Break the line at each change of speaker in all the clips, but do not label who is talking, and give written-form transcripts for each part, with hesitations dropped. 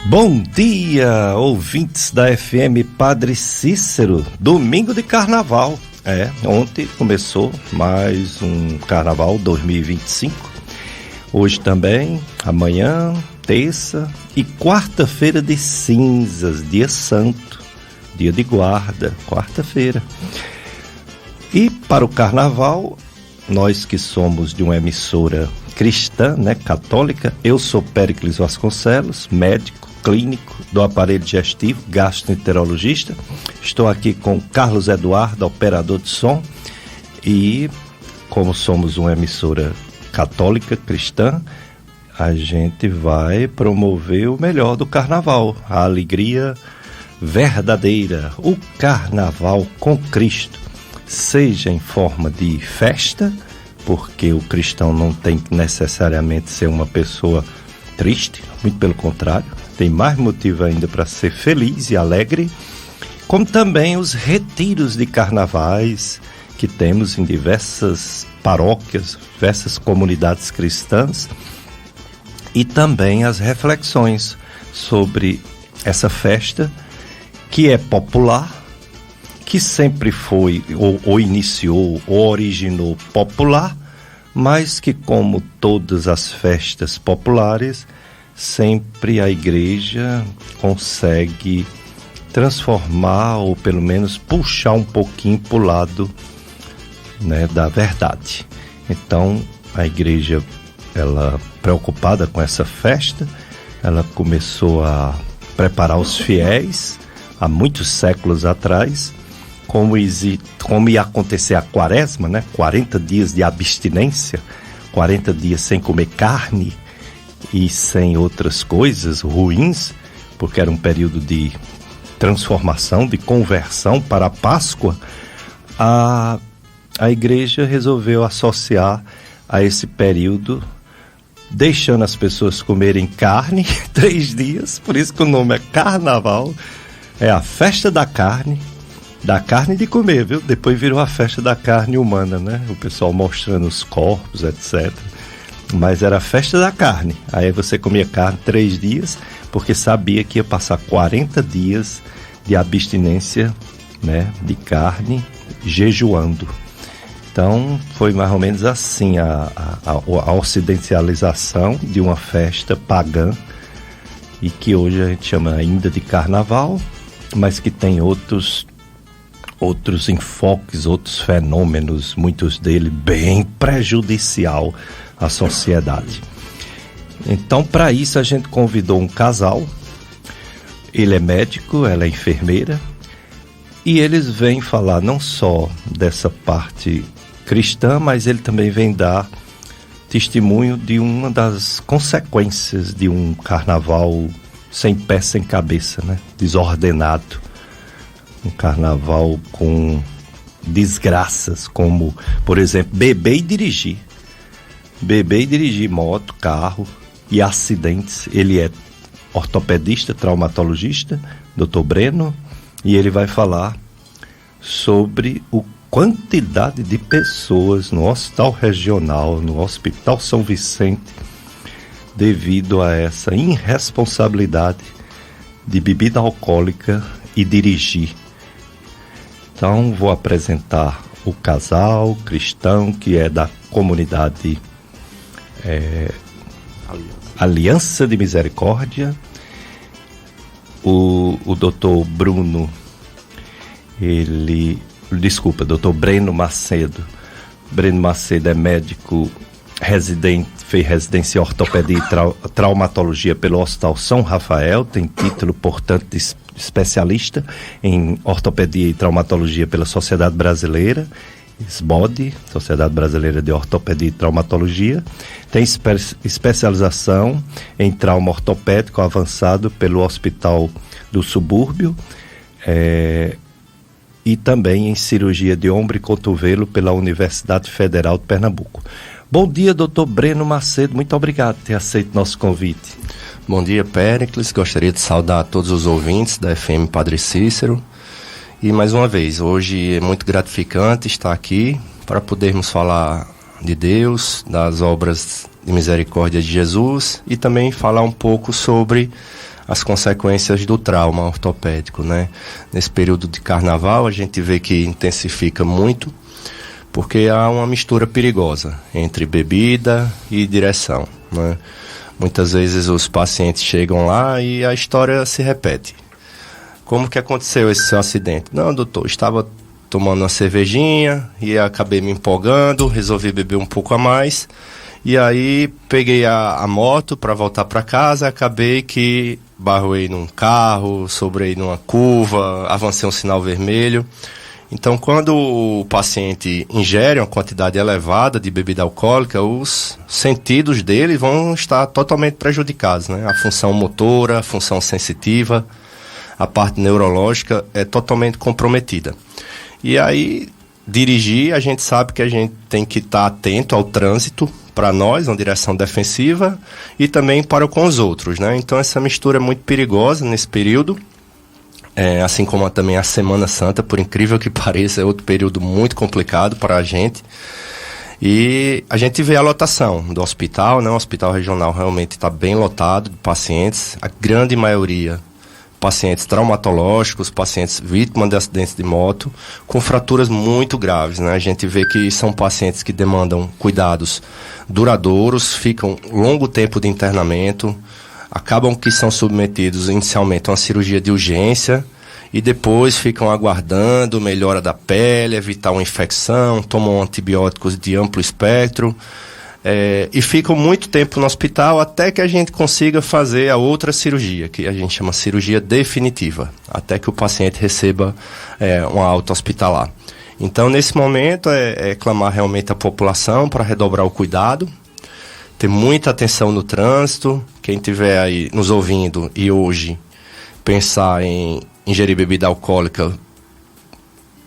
Bom dia, ouvintes da FM Padre Cícero, domingo de carnaval. Ontem começou mais um carnaval 2025. Hoje também, amanhã, terça e quarta-feira de cinzas, dia santo, dia de guarda, quarta-feira. E para o carnaval, nós que somos de uma emissora cristã, católica, eu sou Péricles Vasconcelos, médico, clínico do aparelho digestivo, gastroenterologista. Estou aqui com Carlos Eduardo, operador de som, e como somos uma emissora católica cristã, a gente vai promover o melhor do carnaval, a alegria verdadeira, o carnaval com Cristo, seja em forma de festa, porque o cristão não tem que necessariamente ser uma pessoa triste, muito pelo contrário, tem mais motivo ainda para ser feliz e alegre, como também os retiros de carnavais que temos em diversas paróquias, diversas comunidades cristãs, e também as reflexões sobre essa festa que é popular, que sempre foi, ou iniciou, ou originou popular, mas que, como todas as festas populares, sempre a igreja consegue transformar, ou pelo menos puxar um pouquinho para o lado, da verdade. Então, a igreja, ela preocupada com essa festa, ela começou a preparar os fiéis há muitos séculos atrás, como ia acontecer a quaresma, 40 dias de abstinência, 40 dias sem comer carne e sem outras coisas ruins, porque era um período de transformação, de conversão para a Páscoa. A igreja resolveu associar a esse período, deixando as pessoas comerem carne 3 dias, por isso que o nome é Carnaval, é a festa da carne de comer, viu? Depois virou a festa da carne humana, o pessoal mostrando os corpos, etc. Mas era a festa da carne. Aí você comia carne 3 dias, porque sabia que ia passar 40 dias de abstinência, de carne, jejuando. Então, foi mais ou menos assim a ocidentalização de uma festa pagã, e que hoje a gente chama ainda de carnaval, mas que tem outros enfoques, outros fenômenos, muitos deles bem prejudicial à sociedade. Então, para isso, a gente convidou um casal. Ele é médico, ela é enfermeira, e eles vêm falar não só dessa parte cristã, mas ele também vem dar testemunho de uma das consequências de um carnaval sem pé, sem cabeça, desordenado. Um carnaval com desgraças, como, por exemplo, beber e dirigir moto, carro, e acidentes. Ele é ortopedista, traumatologista, Dr. Breno, e ele vai falar sobre a quantidade de pessoas no hospital regional, no Hospital São Vicente, devido a essa irresponsabilidade de bebida alcoólica e dirigir. Então, vou apresentar o casal cristão, que é da comunidade Aliança de Misericórdia. O doutor Bruno, doutor Breno Macedo. Breno Macedo é médico residente, fez residência em ortopedia e traumatologia pelo Hospital São Rafael, tem título, portanto, de especialista em ortopedia e traumatologia pela Sociedade Brasileira, SBOD, Sociedade Brasileira de Ortopedia e Traumatologia, tem especialização em trauma ortopédico avançado pelo Hospital do Subúrbio, e também em cirurgia de ombro e cotovelo pela Universidade Federal de Pernambuco. Bom dia, doutor Breno Macedo, muito obrigado por ter aceito nosso convite.
Bom dia, Péricles, gostaria de saudar todos os ouvintes da FM Padre Cícero. E mais uma vez, hoje é muito gratificante estar aqui para podermos falar de Deus, das obras de misericórdia de Jesus, e também falar um pouco sobre as consequências do trauma ortopédico, né? Nesse período de carnaval a gente vê que intensifica muito, porque há uma mistura perigosa entre bebida e direção, né? Muitas vezes os pacientes chegam lá e a história se repete. Como que aconteceu esse seu acidente? Não, doutor, estava tomando uma cervejinha e acabei me empolgando, resolvi beber um pouco a mais. E aí peguei a moto para voltar para casa, acabei que barroei num carro, sobrei numa curva, avancei um sinal vermelho. Então, quando o paciente ingere uma quantidade elevada de bebida alcoólica, os sentidos dele vão estar totalmente prejudicados, né? A função motora, a função sensitiva, a parte neurológica é totalmente comprometida. E aí, dirigir, a gente sabe que a gente tem que estar atento ao trânsito, para nós, uma direção defensiva, e também para com os outros, né? Então, essa mistura é muito perigosa nesse período, assim como também a Semana Santa, por incrível que pareça, é outro período muito complicado para a gente. E a gente vê a lotação do hospital, né? O hospital regional realmente está bem lotado de pacientes, a grande maioria pacientes traumatológicos, pacientes vítimas de acidentes de moto, com fraturas muito graves, né? A gente vê que são pacientes que demandam cuidados duradouros, ficam longo tempo de internamento, acabam que são submetidos inicialmente a uma cirurgia de urgência e depois ficam aguardando melhora da pele, evitar uma infecção, tomam antibióticos de amplo espectro, e ficam muito tempo no hospital até que a gente consiga fazer a outra cirurgia, que a gente chama cirurgia definitiva, até que o paciente receba uma alta hospitalar. Então, nesse momento, é clamar realmente a população para redobrar o cuidado, ter muita atenção no trânsito. Quem estiver aí nos ouvindo e hoje pensar em ingerir bebida alcoólica,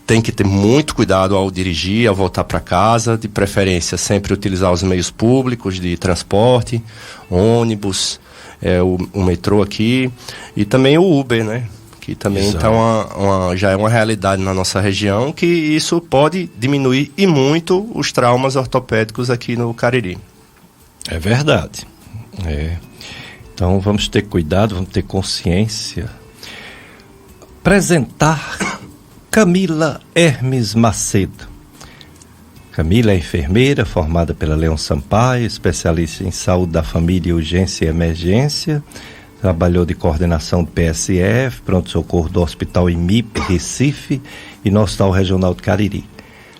tem que ter muito cuidado ao dirigir, ao voltar para casa, de preferência sempre utilizar os meios públicos de transporte, ônibus, o metrô aqui, e também o Uber, né? Que também tá já é uma realidade na nossa região, que isso pode diminuir e muito os traumas ortopédicos aqui no Cariri.
É verdade. Então vamos ter cuidado, vamos ter consciência. Apresentar Camila Hermes Macedo. Camila é enfermeira formada pela Leão Sampaio, especialista em saúde da família, urgência e emergência. Trabalhou de coordenação do PSF, pronto-socorro do Hospital IMIP, Recife, e no Hospital Regional do Cariri.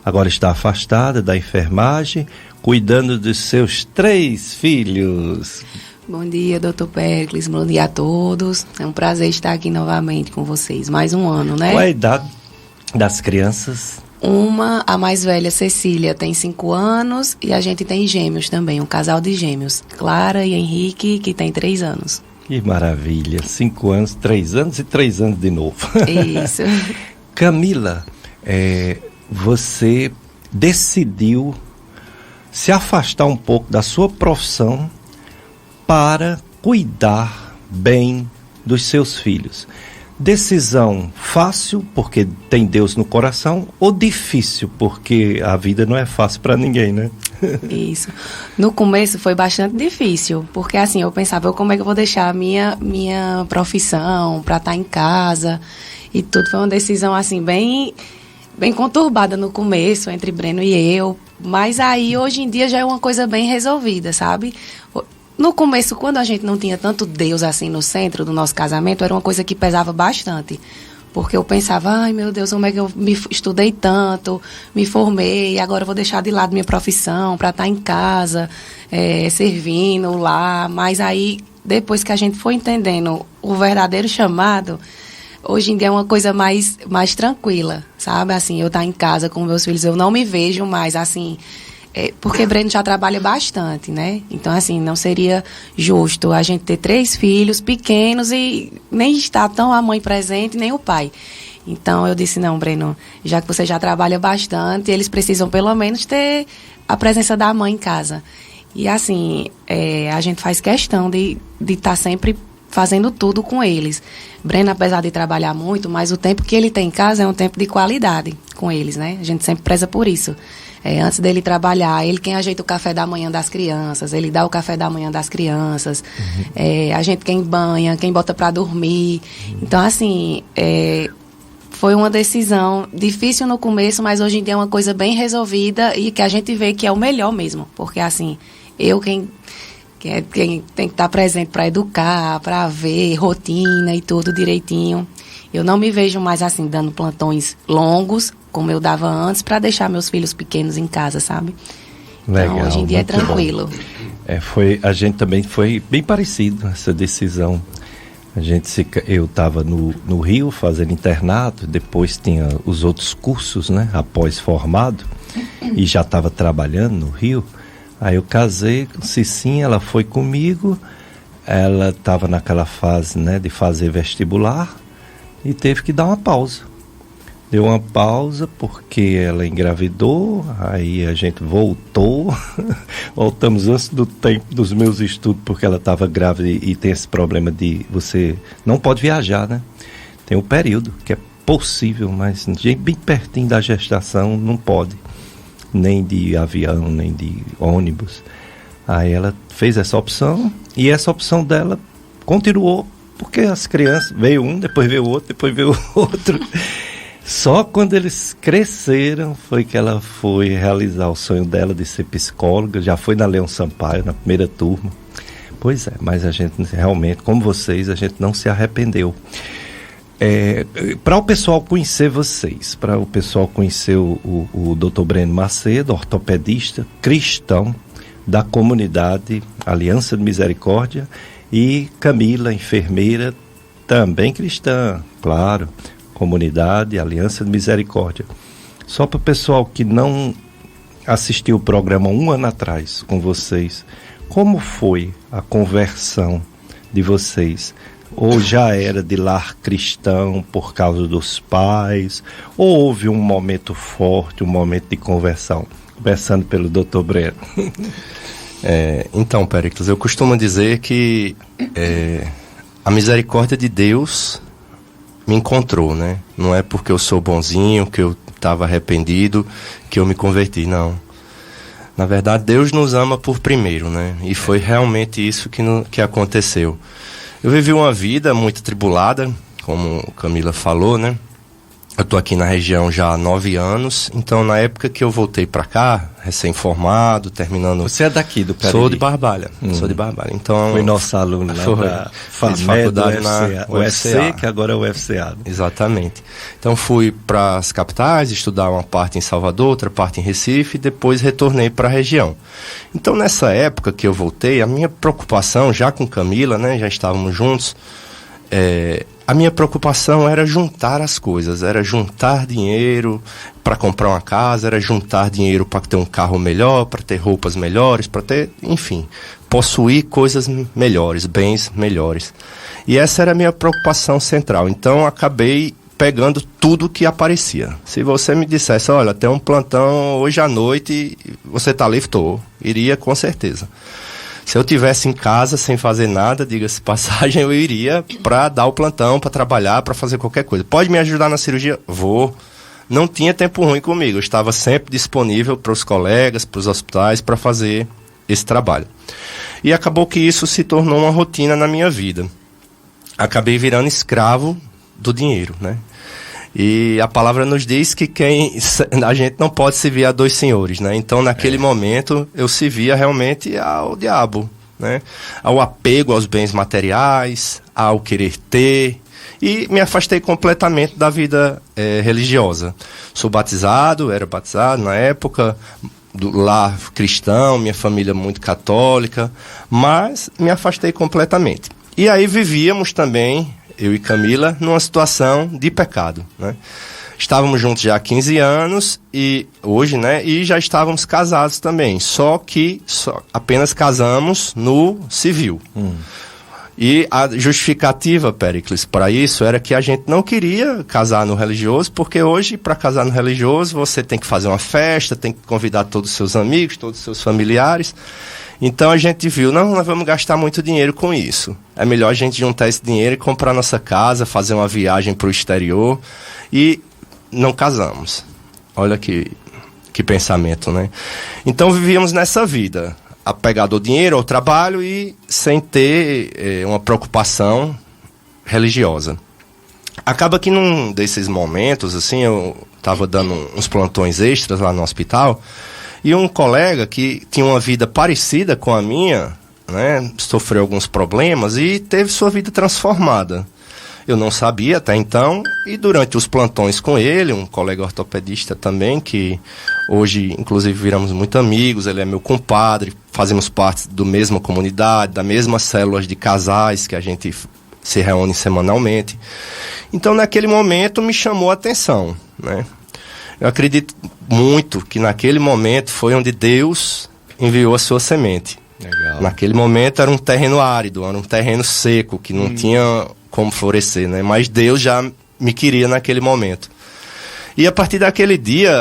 Agora está afastada da enfermagem, cuidando dos seus 3 filhos.
Bom dia, doutor Péricles, bom dia a todos. É um prazer estar aqui novamente com vocês. Mais um ano, né?
Qual é a idade das crianças?
A mais velha, Cecília, tem 5 anos, e a gente tem gêmeos também, um casal de gêmeos, Clara e Henrique, que tem 3 anos.
Que maravilha, 5 anos, 3 anos e 3 anos de novo.
Isso.
Camila, você decidiu se afastar um pouco da sua profissão para cuidar bem dos seus filhos. Decisão fácil, porque tem Deus no coração, ou difícil, porque a vida não é fácil para ninguém, né?
Isso. No começo foi bastante difícil, porque assim, eu pensava, como é que eu vou deixar a minha profissão para estar em casa, e tudo foi uma decisão assim, bem conturbada no começo, entre Breno e eu, mas aí hoje em dia já é uma coisa bem resolvida, sabe? No começo, quando a gente não tinha tanto Deus assim no centro do nosso casamento, era uma coisa que pesava bastante. Porque eu pensava, ai meu Deus, como é que eu estudei tanto, me formei, agora eu vou deixar de lado minha profissão para estar em casa, servindo lá. Mas aí, depois que a gente foi entendendo o verdadeiro chamado, hoje em dia é uma coisa mais tranquila, sabe? Assim, eu estar em casa com meus filhos, eu não me vejo mais assim... porque Breno já trabalha bastante, né? Então, assim, não seria justo a gente ter 3 filhos pequenos e nem estar tão a mãe presente, nem o pai. Então, eu disse, não, Breno, já que você já trabalha bastante, eles precisam pelo menos ter a presença da mãe em casa. E, assim, a gente faz questão de estar sempre fazendo tudo com eles. Breno, apesar de trabalhar muito, mas o tempo que ele tem em casa é um tempo de qualidade com eles, né? A gente sempre preza por isso. Antes dele trabalhar, ele quem ajeita o café da manhã das crianças, ele dá o café da manhã das crianças, a gente quem banha, quem bota para dormir. Então, assim, foi uma decisão difícil no começo, mas hoje em dia é uma coisa bem resolvida e que a gente vê que é o melhor mesmo. Porque, assim, quem tem que estar presente para educar, para ver rotina e tudo direitinho. Eu não me vejo mais, assim, dando plantões longos, como eu dava antes, para deixar meus filhos pequenos em casa, sabe?
Legal,
então, hoje em dia é tranquilo.
A gente também foi bem parecido essa decisão. Eu estava no Rio fazendo internato, depois tinha os outros cursos, né, após formado, e já estava trabalhando no Rio. Aí eu casei com Cicinha, ela foi comigo, ela estava naquela fase, né, de fazer vestibular e teve que dar uma pausa. Deu uma pausa porque ela engravidou, aí a gente voltamos antes do tempo dos meus estudos, porque ela estava grávida e tem esse problema de você não pode viajar, né? Tem um período que é possível, mas bem pertinho da gestação não pode, nem de avião, nem de ônibus. Aí ela fez essa opção e essa opção dela continuou, porque as crianças, veio um, depois veio outro, depois veio outro. Só quando eles cresceram foi que ela foi realizar o sonho dela de ser psicóloga. Já foi na Leão Sampaio, na primeira turma. Pois é, mas a gente realmente, como vocês, a gente não se arrependeu. Para o pessoal conhecer vocês, para o pessoal conhecer o Dr. Breno Macedo, ortopedista, cristão, da comunidade Aliança de Misericórdia, e Camila, enfermeira, também cristã, claro, comunidade Aliança de Misericórdia. Só para o pessoal que não assistiu o programa 1 ano atrás com vocês, como foi a conversão de vocês? Ou já era de lar cristão por causa dos pais? Ou houve um momento forte, um momento de conversão? Começando pelo Dr. Breno.
Então, Péricles, eu costumo dizer que a misericórdia de Deus me encontrou, né? Não é porque eu sou bonzinho, que eu estava arrependido, que eu me converti, não. Na verdade, Deus nos ama por primeiro, né? E foi realmente isso que aconteceu. Eu vivi uma vida muito atribulada, como Camila falou, né? Eu estou aqui na região já há 9 anos, então na época que eu voltei para cá, recém-formado, terminando...
Você é daqui do Cariri?
Sou de Barbalha, Então,
foi nosso aluno lá da faculdade na UFC, que agora é o UFCA.
Exatamente. Então fui para as capitais, estudar uma parte em Salvador, outra parte em Recife, e depois retornei para a região. Então nessa época que eu voltei, a minha preocupação, já com Camila, né, já estávamos juntos, a minha preocupação era juntar as coisas, era juntar dinheiro para comprar uma casa, era juntar dinheiro para ter um carro melhor, para ter roupas melhores, para ter, enfim, possuir coisas melhores, bens melhores. E essa era a minha preocupação central. Então, acabei pegando tudo que aparecia. Se você me dissesse, olha, tem um plantão hoje à noite, você está livre? Iria com certeza. Se eu tivesse em casa sem fazer nada, diga-se passagem, eu iria para dar o plantão, para trabalhar, para fazer qualquer coisa. Pode me ajudar na cirurgia? Vou. Não tinha tempo ruim comigo, eu estava sempre disponível para os colegas, para os hospitais, para fazer esse trabalho. E acabou que isso se tornou uma rotina na minha vida. Acabei virando escravo do dinheiro, né? E a palavra nos diz que a gente não pode servir a dois senhores, né? Então, naquele momento, eu servia realmente ao diabo, né? Ao apego aos bens materiais, ao querer ter, e me afastei completamente da vida religiosa. Sou batizado, era batizado na época, do lar cristão, minha família muito católica, mas me afastei completamente. E aí vivíamos também, eu e Camila, numa situação de pecado, né? Estávamos juntos já há 15 anos e hoje, né? E já estávamos casados também, só que apenas casamos no civil. E a justificativa, Péricles, para isso era que a gente não queria casar no religioso, porque hoje, para casar no religioso, você tem que fazer uma festa, tem que convidar todos os seus amigos, todos os seus familiares. Então a gente viu, não, nós vamos gastar muito dinheiro com isso. É melhor a gente juntar esse dinheiro e comprar nossa casa, fazer uma viagem para o exterior, e não casamos. Olha que pensamento, né? Então vivíamos nessa vida, apegado ao dinheiro, ao trabalho e sem ter uma preocupação religiosa. Acaba que num desses momentos, assim, eu estava dando uns plantões extras lá no hospital, e um colega que tinha uma vida parecida com a minha, né, sofreu alguns problemas e teve sua vida transformada. Eu não sabia até então, e durante os plantões com ele, um colega ortopedista também, que hoje, inclusive, viramos muito amigos, ele é meu compadre, fazemos parte da mesma comunidade, da mesma células de casais que a gente se reúne semanalmente. Então, naquele momento, me chamou a atenção, né? Eu acredito muito que naquele momento foi onde Deus enviou a sua semente.
Legal.
Naquele momento era um terreno árido, era um terreno seco, que não tinha como florescer, né? Mas Deus já me queria naquele momento. E a partir daquele dia,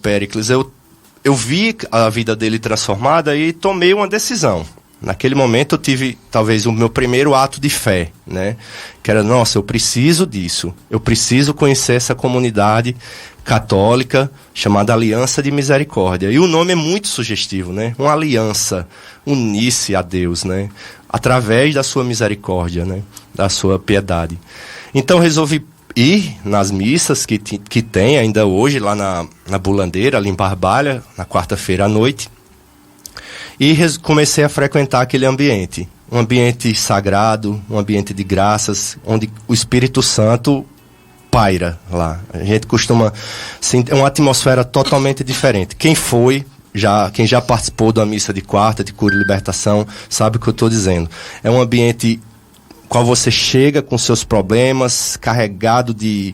Péricles, eu vi a vida dele transformada e tomei uma decisão. Naquele momento eu tive talvez o meu primeiro ato de fé, né? Que era, nossa, eu preciso disso. Eu preciso conhecer essa comunidade católica chamada Aliança de Misericórdia. E o nome é muito sugestivo, né? Uma aliança, unir-se a Deus, né? Através da sua misericórdia, né? Da sua piedade. Então resolvi ir nas missas que tem ainda hoje lá na Bulandeira, ali em Barbalha, na quarta-feira à noite. E comecei a frequentar aquele ambiente. Um ambiente sagrado, um ambiente de graças, onde o Espírito Santo paira lá. A gente costuma... é uma atmosfera totalmente diferente. Quem já participou da missa de quarta, de cura e libertação, sabe o que eu estou dizendo. É um ambiente qual você chega com seus problemas, carregado de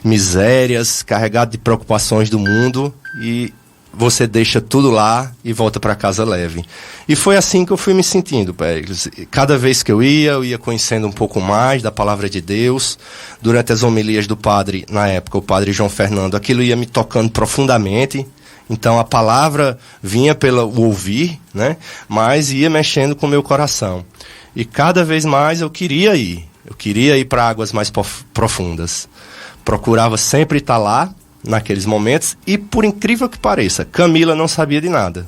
misérias, carregado de preocupações do mundo, e você deixa tudo lá e volta para casa leve. E foi assim que eu fui me sentindo, Péricles. Cada vez que eu ia conhecendo um pouco mais da palavra de Deus. Durante as homilias do padre, na época, o padre João Fernando, aquilo ia me tocando profundamente. Então a palavra vinha pelo ouvir, né? Mas ia mexendo com o meu coração. E cada vez mais eu queria ir para águas mais profundas. Procurava sempre estar lá, naqueles momentos, e por incrível que pareça, Camila não sabia de nada.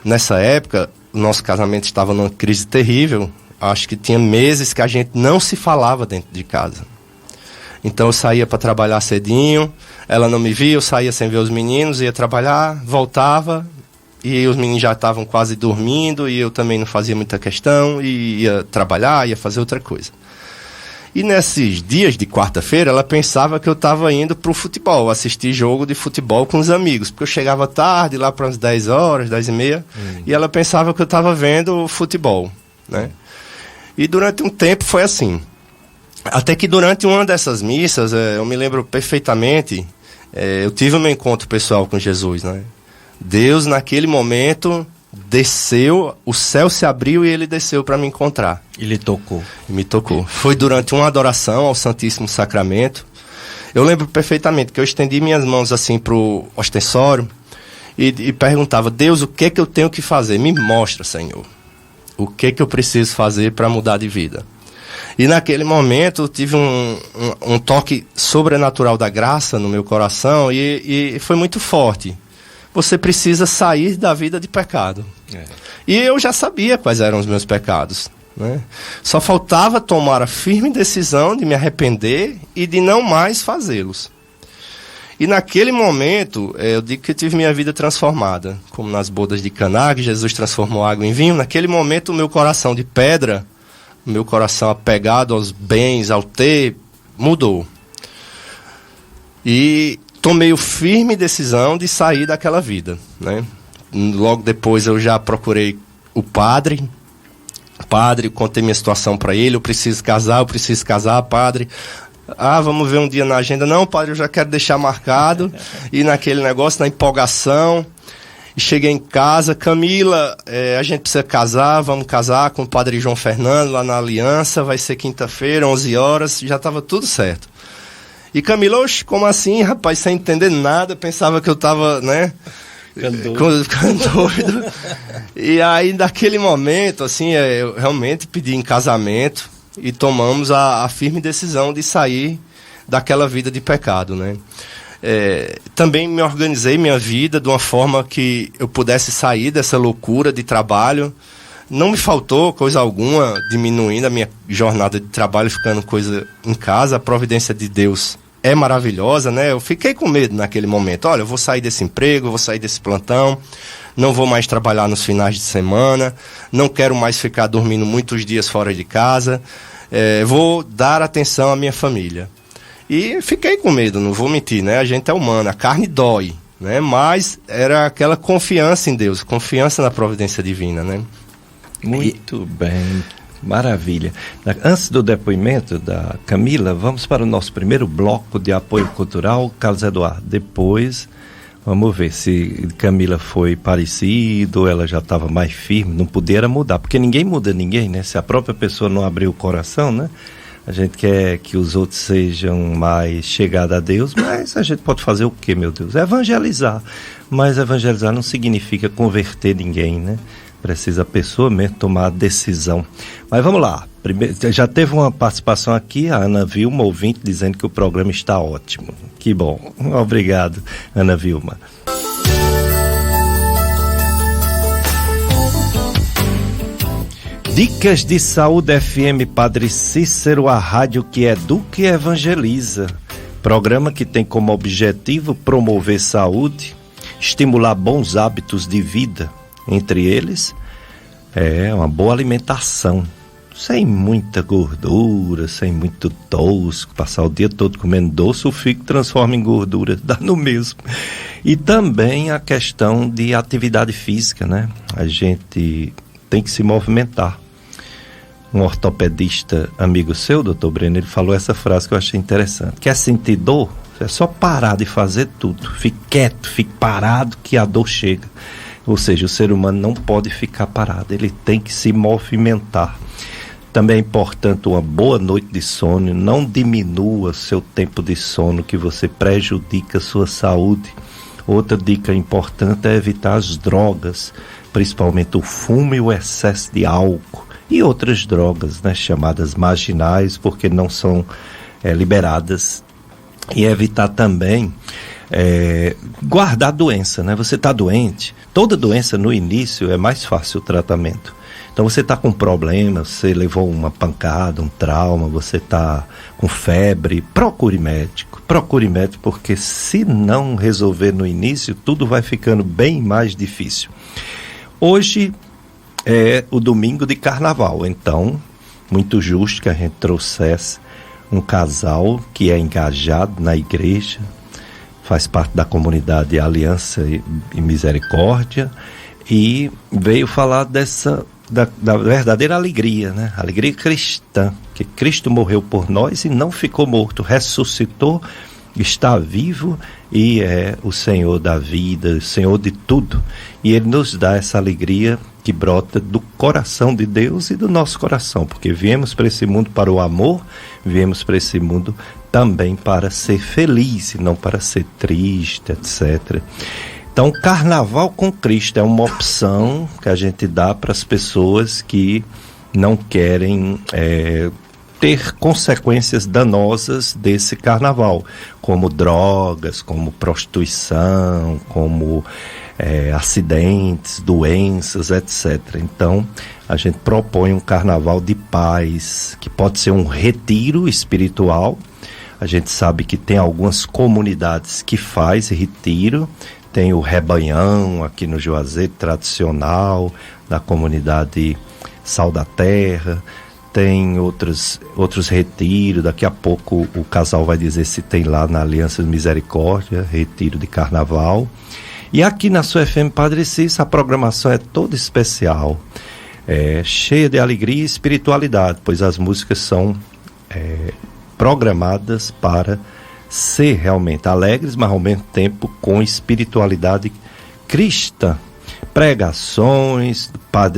Nessa época, o nosso casamento estava numa crise terrível. Acho que tinha meses que a gente não se falava dentro de casa. Então eu saía para trabalhar cedinho, ela não me via, eu saía sem ver os meninos, ia trabalhar, voltava, e os meninos já estavam quase dormindo, e eu também não fazia muita questão, e ia trabalhar, ia fazer outra coisa. E nesses dias de quarta-feira, ela pensava que eu estava indo para o futebol, assistir jogo de futebol com os amigos. Porque eu chegava tarde, lá para umas 10 horas, 10h30, e ela pensava que eu estava vendo futebol, né? E durante um tempo foi assim. Até que durante uma dessas missas, eu me lembro perfeitamente, eu tive um encontro pessoal com Jesus, né? Deus, naquele momento, desceu, o céu se abriu e ele desceu para me encontrar.
Ele tocou.
Me tocou. Foi durante uma adoração ao Santíssimo Sacramento. Eu lembro perfeitamente que eu estendi minhas mãos assim pro ostensório e perguntava: Deus, o que é que eu tenho que fazer? Me mostra, Senhor. O que é que eu preciso fazer para mudar de vida? E naquele momento eu tive um toque sobrenatural da graça no meu coração e foi muito forte. Você precisa sair da vida de pecado. E eu já sabia quais eram os meus pecados, né? Só faltava tomar a firme decisão de me arrepender e de não mais fazê-los. E naquele momento, eu digo que eu tive minha vida transformada. Como nas bodas de Caná, que Jesus transformou água em vinho. Naquele momento, o meu coração de pedra, o meu coração apegado aos bens, ao ter, mudou. E tomei a firme decisão de sair daquela vida, né? Logo depois eu já procurei o padre, contei minha situação para ele: eu preciso casar, padre. Vamos ver um dia na agenda. Não, padre, eu já quero deixar marcado. E naquele negócio, na empolgação, e cheguei em casa: Camila, a gente precisa casar, vamos casar com o padre João Fernando lá na Aliança, vai ser quinta-feira, 11 horas, já estava tudo certo. E Camila, oxe, como assim, rapaz, sem entender nada, pensava que eu estava, né, ficando doido. E aí, naquele momento, assim, eu realmente pedi em casamento e tomamos a firme decisão de sair daquela vida de pecado, né? Também me organizei minha vida de uma forma que eu pudesse sair dessa loucura de trabalho. Não me faltou coisa alguma, diminuindo a minha jornada de trabalho, ficando coisa em casa. A providência de Deus é maravilhosa, né? Eu fiquei com medo naquele momento. Olha, eu vou sair desse emprego, eu vou sair desse plantão, não vou mais trabalhar nos finais de semana, não quero mais ficar dormindo muitos dias fora de casa, vou dar atenção à minha família. E fiquei com medo, não vou mentir, né? A gente é humano, a carne dói, né? Mas era aquela confiança em Deus, confiança na providência divina, né?
Muito bem, maravilha. Antes do depoimento da Camila, vamos para o nosso primeiro bloco de apoio cultural, Carlos Eduardo. Depois, vamos ver se Camila foi parecido, ela já estava mais firme, não podia mudar, porque ninguém muda ninguém, né? Se a própria pessoa não abrir o coração, né? A gente quer que os outros sejam mais chegados a Deus, mas a gente pode fazer o quê, meu Deus? Evangelizar. Mas evangelizar não significa converter ninguém, né? Precisa a pessoa mesmo tomar a decisão. Mas vamos lá. Primeiro, já teve uma participação aqui, a Ana Vilma, ouvinte, dizendo que o programa está ótimo. Que bom. Obrigado, Ana Vilma. Dicas de Saúde FM Padre Cícero, a rádio que educa e evangeliza. Programa que tem como objetivo promover saúde, estimular bons hábitos de vida. Entre eles, uma boa alimentação, sem muita gordura, sem muito doce, passar o dia todo comendo doce, o fígado transforma em gordura, dá no mesmo. E também a questão de atividade física, né? A gente tem que se movimentar. Um ortopedista amigo seu, doutor Breno, ele falou essa frase que eu achei interessante. Quer sentir dor? É só parar de fazer tudo. Fique quieto, fique parado que a dor chega. Ou seja, o ser humano não pode ficar parado, ele tem que se movimentar. Também é importante uma boa noite de sono, não diminua seu tempo de sono, que você prejudica a sua saúde. Outra dica importante é evitar as drogas, principalmente o fumo e o excesso de álcool. E outras drogas, né, chamadas marginais, porque não são liberadas. E evitar também guardar a doença, né? Você está doente, toda doença no início é mais fácil o tratamento. Então você está com problema, você levou uma pancada, um trauma, você está com febre, procure médico porque se não resolver no início, tudo vai ficando bem mais difícil. Hoje é o domingo de carnaval, então muito justo que a gente trouxesse um casal que é engajado na igreja, faz parte da comunidade Aliança e Misericórdia, e veio falar da verdadeira alegria, né? Alegria cristã, que Cristo morreu por nós e não ficou morto, ressuscitou, está vivo e é o Senhor da vida, o Senhor de tudo. E Ele nos dá essa alegria que brota do coração de Deus e do nosso coração, porque viemos para esse mundo para o amor, viemos para esse mundo também para ser feliz e não para ser triste, etc. Então, Carnaval com Cristo é uma opção que a gente dá para as pessoas que não querem ter consequências danosas desse carnaval, como drogas, como prostituição, como acidentes, doenças, etc. Então, a gente propõe um carnaval de paz, que pode ser um retiro espiritual. A gente sabe que tem algumas comunidades que faz retiro, tem o Rebanhão aqui no Juazeiro, tradicional, da comunidade Sal da Terra, tem outros retiros, daqui a pouco o casal vai dizer se tem lá na Aliança de Misericórdia, retiro de carnaval. E aqui na sua FM Padre Cícero a programação é toda especial, cheia de alegria e espiritualidade, pois as músicas são programadas para ser realmente alegres, mas ao mesmo tempo com espiritualidade cristã. Pregações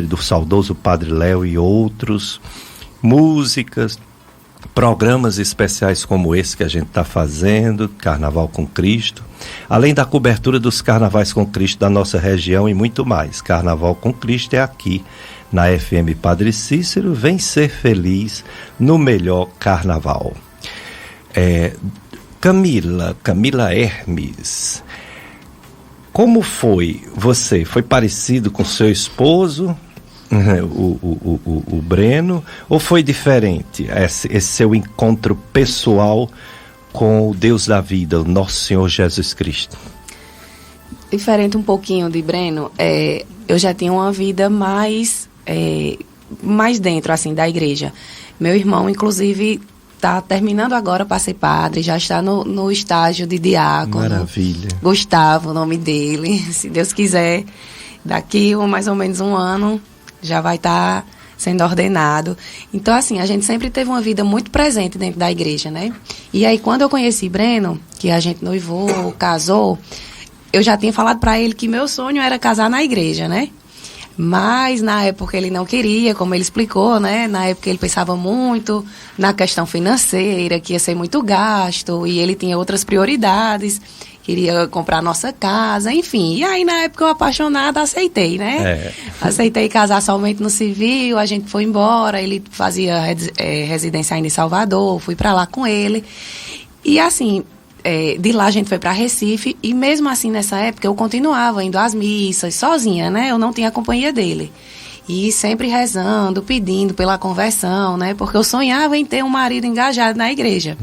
do saudoso Padre Léo e outros, músicas, programas especiais como esse que a gente está fazendo, Carnaval com Cristo, além da cobertura dos Carnavais com Cristo da nossa região e muito mais. Carnaval com Cristo é aqui na FM Padre Cícero. Vem ser feliz no melhor carnaval. Camila Hermes, como foi você? Foi parecido com seu esposo, o Breno, ou foi diferente esse seu encontro pessoal com o Deus da vida, o nosso Senhor Jesus Cristo?
Diferente um pouquinho de Breno, eu já tinha uma vida mais dentro, assim, da igreja. Meu irmão, inclusive, está terminando agora para ser padre, já está no estágio de diácono.
Maravilha.
Gustavo, o nome dele. Se Deus quiser, daqui mais ou menos um ano, já vai estar sendo ordenado. Então, assim, a gente sempre teve uma vida muito presente dentro da igreja, né? E aí, quando eu conheci Breno, que a gente noivou, casou, eu já tinha falado para ele que meu sonho era casar na igreja, né? Mas na época ele não queria, como ele explicou, né? Na época ele pensava muito na questão financeira, que ia ser muito gasto, e ele tinha outras prioridades, queria comprar nossa casa, enfim. E aí na época eu apaixonada aceitei, né? Aceitei casar somente no civil, a gente foi embora, ele fazia residência ainda em Salvador, fui para lá com ele. E assim, de lá a gente foi para Recife, e mesmo assim nessa época eu continuava indo às missas sozinha, né? Eu não tinha a companhia dele. E sempre rezando, pedindo pela conversão, né? Porque eu sonhava em ter um marido engajado na igreja.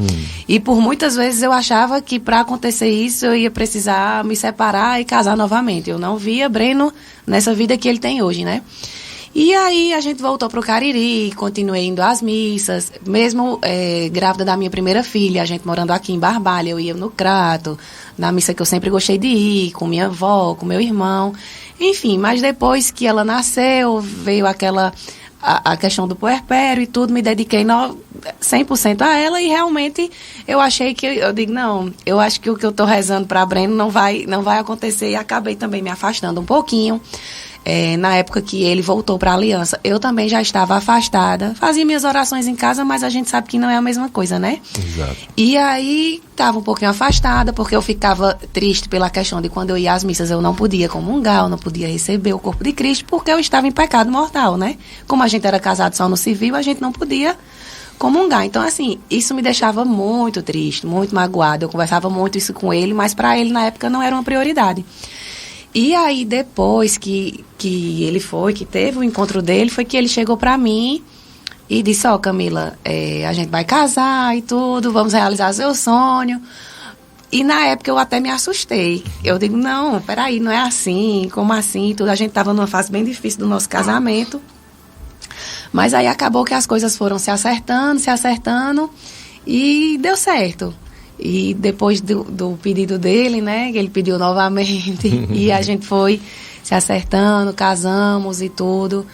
E por muitas vezes eu achava que para acontecer isso eu ia precisar me separar e casar novamente. Eu não via Breno nessa vida que ele tem hoje, né? E aí a gente voltou pro Cariri, continuei indo às missas, mesmo grávida da minha primeira filha, a gente morando aqui em Barbalha, eu ia no Crato, na missa que eu sempre gostei de ir, com minha avó, com meu irmão, enfim, mas depois que ela nasceu, veio a questão do puerpério e tudo, me dediquei 100% a ela e realmente eu achei que, eu digo, não, eu acho que o que eu tô rezando para Breno não vai acontecer e acabei também me afastando um pouquinho. Na época que ele voltou para a aliança, eu também já estava afastada, fazia minhas orações em casa, mas a gente sabe que não é a mesma coisa, né?
Exato.
E aí estava um pouquinho afastada, porque eu ficava triste pela questão de quando eu ia às missas eu não podia comungar, eu não podia receber o corpo de Cristo, porque eu estava em pecado mortal, né? Como a gente era casado só no civil, a gente não podia comungar. Então, assim, isso me deixava muito triste, muito magoada. Eu conversava muito isso com ele, mas para ele na época não era uma prioridade. E aí, depois que ele que teve o encontro dele, foi que ele chegou pra mim e disse, Camila, a gente vai casar e tudo, vamos realizar seu sonho. E na época eu até me assustei. Eu digo, não, peraí, não é assim, como assim? Tudo. A gente estava numa fase bem difícil do nosso casamento. Mas aí acabou que as coisas foram se acertando e deu certo. E depois do pedido dele, né, que ele pediu novamente, e a gente foi se acertando, casamos e tudo.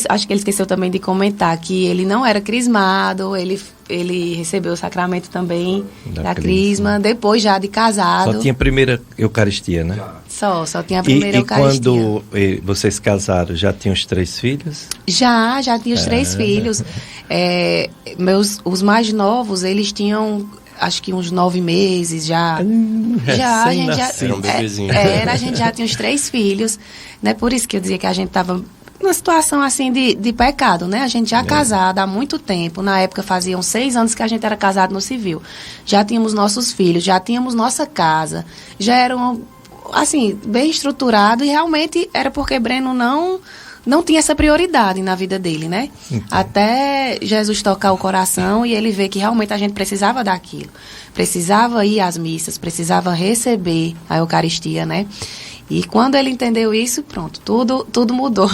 Acho que ele esqueceu também de comentar que ele não era crismado, ele recebeu o sacramento também da crisma, depois já de casado.
Só tinha a primeira Eucaristia, né?
Só tinha a primeira Eucaristia.
E quando vocês casaram, já tinham os 3 filhos? Já
tinha os 3 filhos. Os mais novos, eles tinham, acho que uns 9 meses já. A gente já
era um bebezinho.
A gente já tinha os 3 filhos, né? Por isso que eu dizia que a gente estava numa situação assim de pecado, né? A gente já casado há muito tempo. Na época faziam 6 anos que a gente era casado no civil. Já tínhamos nossos filhos, já tínhamos nossa casa. Já eram, assim, bem estruturado e realmente era porque Breno não tinha essa prioridade na vida dele, né? Até Jesus tocar o coração e ele ver que realmente a gente precisava daquilo. Precisava ir às missas, precisava receber a Eucaristia, né? E quando ele entendeu isso, pronto, tudo mudou.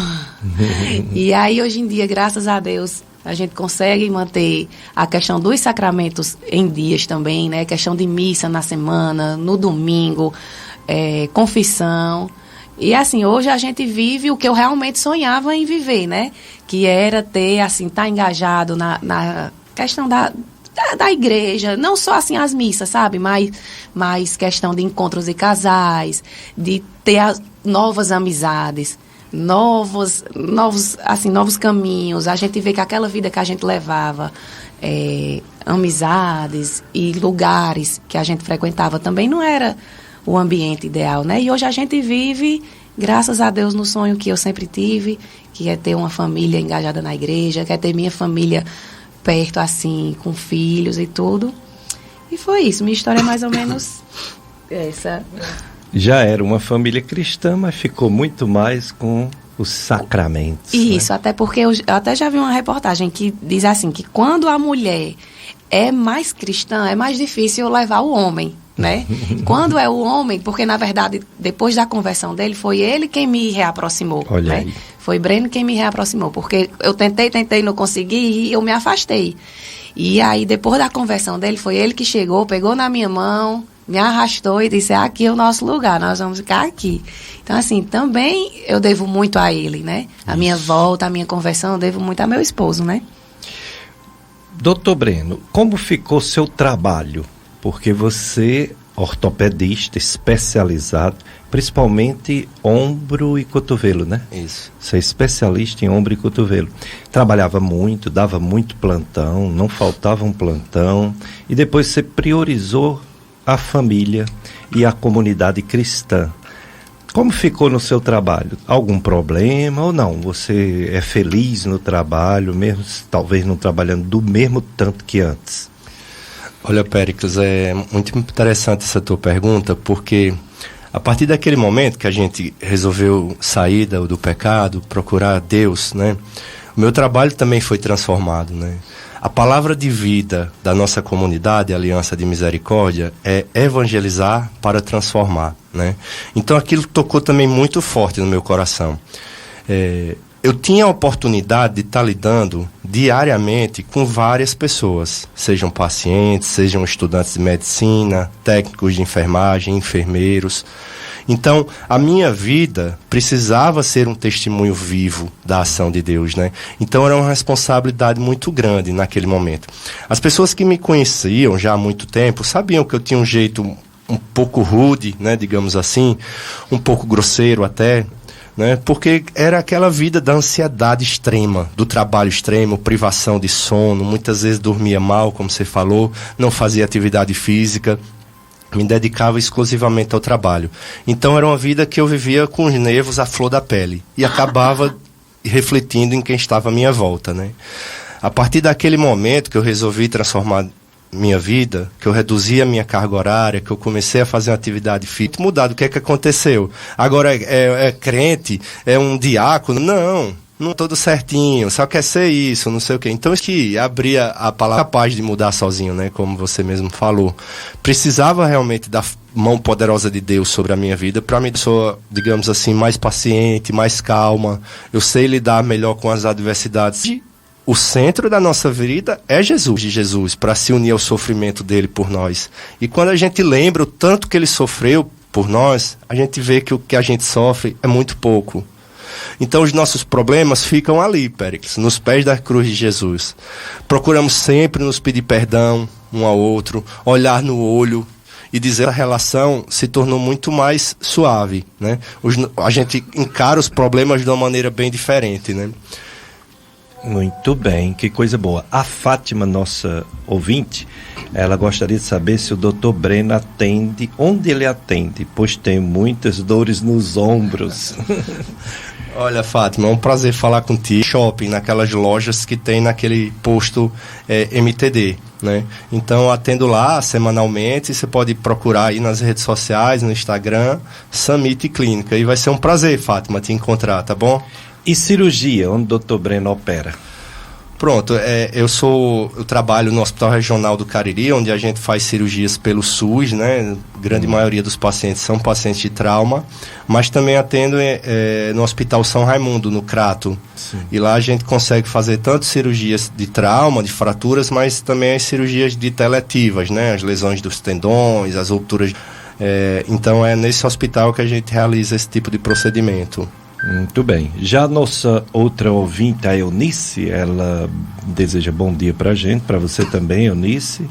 E aí, hoje em dia, graças a Deus, a gente consegue manter a questão dos sacramentos em dias também, né? Questão de missa na semana, no domingo, confissão. E assim, hoje a gente vive o que eu realmente sonhava em viver, né? Que era ter, assim, estar engajado na questão da igreja, não só assim as missas, sabe? Mas questão de encontros e casais, de ter novas amizades, novos caminhos. A gente vê que aquela vida que a gente levava, amizades e lugares que a gente frequentava também não era o ambiente ideal, né? E hoje a gente vive, graças a Deus, no sonho que eu sempre tive, que é ter uma família engajada na igreja, que é ter minha família perto, assim, com filhos e tudo. E foi isso, minha história é mais ou menos essa.
Já era uma família cristã, mas ficou muito mais com os sacramentos.
Isso,
né?
até porque eu até já vi uma reportagem que diz assim, que quando a mulher é mais cristã, é mais difícil levar o homem, né? Quando é o homem, porque na verdade, depois da conversão dele, foi ele quem me reaproximou.
Olha
né?
aí.
Foi Breno quem me reaproximou, porque eu tentei, não consegui e eu me afastei. E aí, depois da conversão dele, foi ele que chegou, pegou na minha mão, me arrastou e disse, aqui é o nosso lugar, nós vamos ficar aqui. Então, assim, também eu devo muito a ele, né? A minha volta, a minha conversão, eu devo muito a meu esposo, né?
Doutor Breno, como ficou seu trabalho? Porque você, ortopedista, especializado, principalmente ombro e cotovelo, né?
Isso.
Você é especialista em ombro e cotovelo. Trabalhava muito, dava muito plantão, não faltava um plantão. E depois você priorizou a família e a comunidade cristã. Como ficou no seu trabalho? Algum problema ou não? Você é feliz no trabalho, mesmo talvez não trabalhando do mesmo tanto que antes?
Olha, Péricles, é muito interessante essa tua pergunta, porque a partir daquele momento que a gente resolveu sair do pecado, procurar Deus, né? O meu trabalho também foi transformado, né? A palavra de vida da nossa comunidade, Aliança de Misericórdia, é evangelizar para transformar, né? Então aquilo tocou também muito forte no meu coração. Eu tinha a oportunidade de estar lidando diariamente com várias pessoas, sejam pacientes, sejam estudantes de medicina, técnicos de enfermagem, enfermeiros. Então, a minha vida precisava ser um testemunho vivo da ação de Deus, né? Então, era uma responsabilidade muito grande naquele momento. As pessoas que me conheciam já há muito tempo sabiam que eu tinha um jeito um pouco rude, né, digamos assim, um pouco grosseiro até, né? Porque era aquela vida da ansiedade extrema, do trabalho extremo, privação de sono, muitas vezes dormia mal, como você falou, não fazia atividade física, me dedicava exclusivamente ao trabalho. Então era uma vida que eu vivia com os nervos à flor da pele e acabava refletindo em quem estava à minha volta, né? A partir daquele momento que eu resolvi transformar minha vida, que eu reduzi a minha carga horária, que eu comecei a fazer uma atividade física, mudado, o que é que aconteceu? Agora é crente, é um diácono? Não tudo certinho, só quer ser isso, não sei o quê. Então, isso que abria a palavra capaz de mudar sozinho, né? Como você mesmo falou. Precisava realmente da mão poderosa de Deus sobre a minha vida para me ser, digamos assim, mais paciente, mais calma. Eu sei lidar melhor com as adversidades. O centro da nossa vida é Jesus, para se unir ao sofrimento dele por nós. E quando a gente lembra o tanto que ele sofreu por nós, a gente vê que o que a gente sofre é muito pouco. Então os nossos problemas ficam ali, Péricles, nos pés da cruz de Jesus. Procuramos sempre nos pedir perdão um ao outro, olhar no olho e dizer que a relação se tornou muito mais suave, né? A gente encara os problemas de uma maneira bem diferente, né?
Muito bem, que coisa boa. A Fátima, nossa ouvinte, ela gostaria de saber se o Dr. Breno atende, onde ele atende, pois tem muitas dores nos ombros.
Olha, Fátima, é um prazer falar contigo. Shopping, naquelas lojas que tem naquele posto MTD, né? Então, atendo lá semanalmente. Você pode procurar aí nas redes sociais, no Instagram, Summit Clínica. E vai ser um prazer, Fátima, te encontrar, tá bom?
E cirurgia, onde o Dr. Breno opera?
Pronto, eu trabalho no Hospital Regional do Cariri, onde a gente faz cirurgias pelo SUS, né? A grande maioria dos pacientes são pacientes de trauma, mas também atendo no Hospital São Raimundo, no Crato. Sim. E lá a gente consegue fazer tanto cirurgias de trauma, de fraturas, mas também as cirurgias dita eletivas, né? As lesões dos tendões, as rupturas. Então é nesse hospital que a gente realiza esse tipo de procedimento.
Muito bem. Já a nossa outra ouvinte, a Eunice, ela deseja bom dia pra gente, pra você também, Eunice.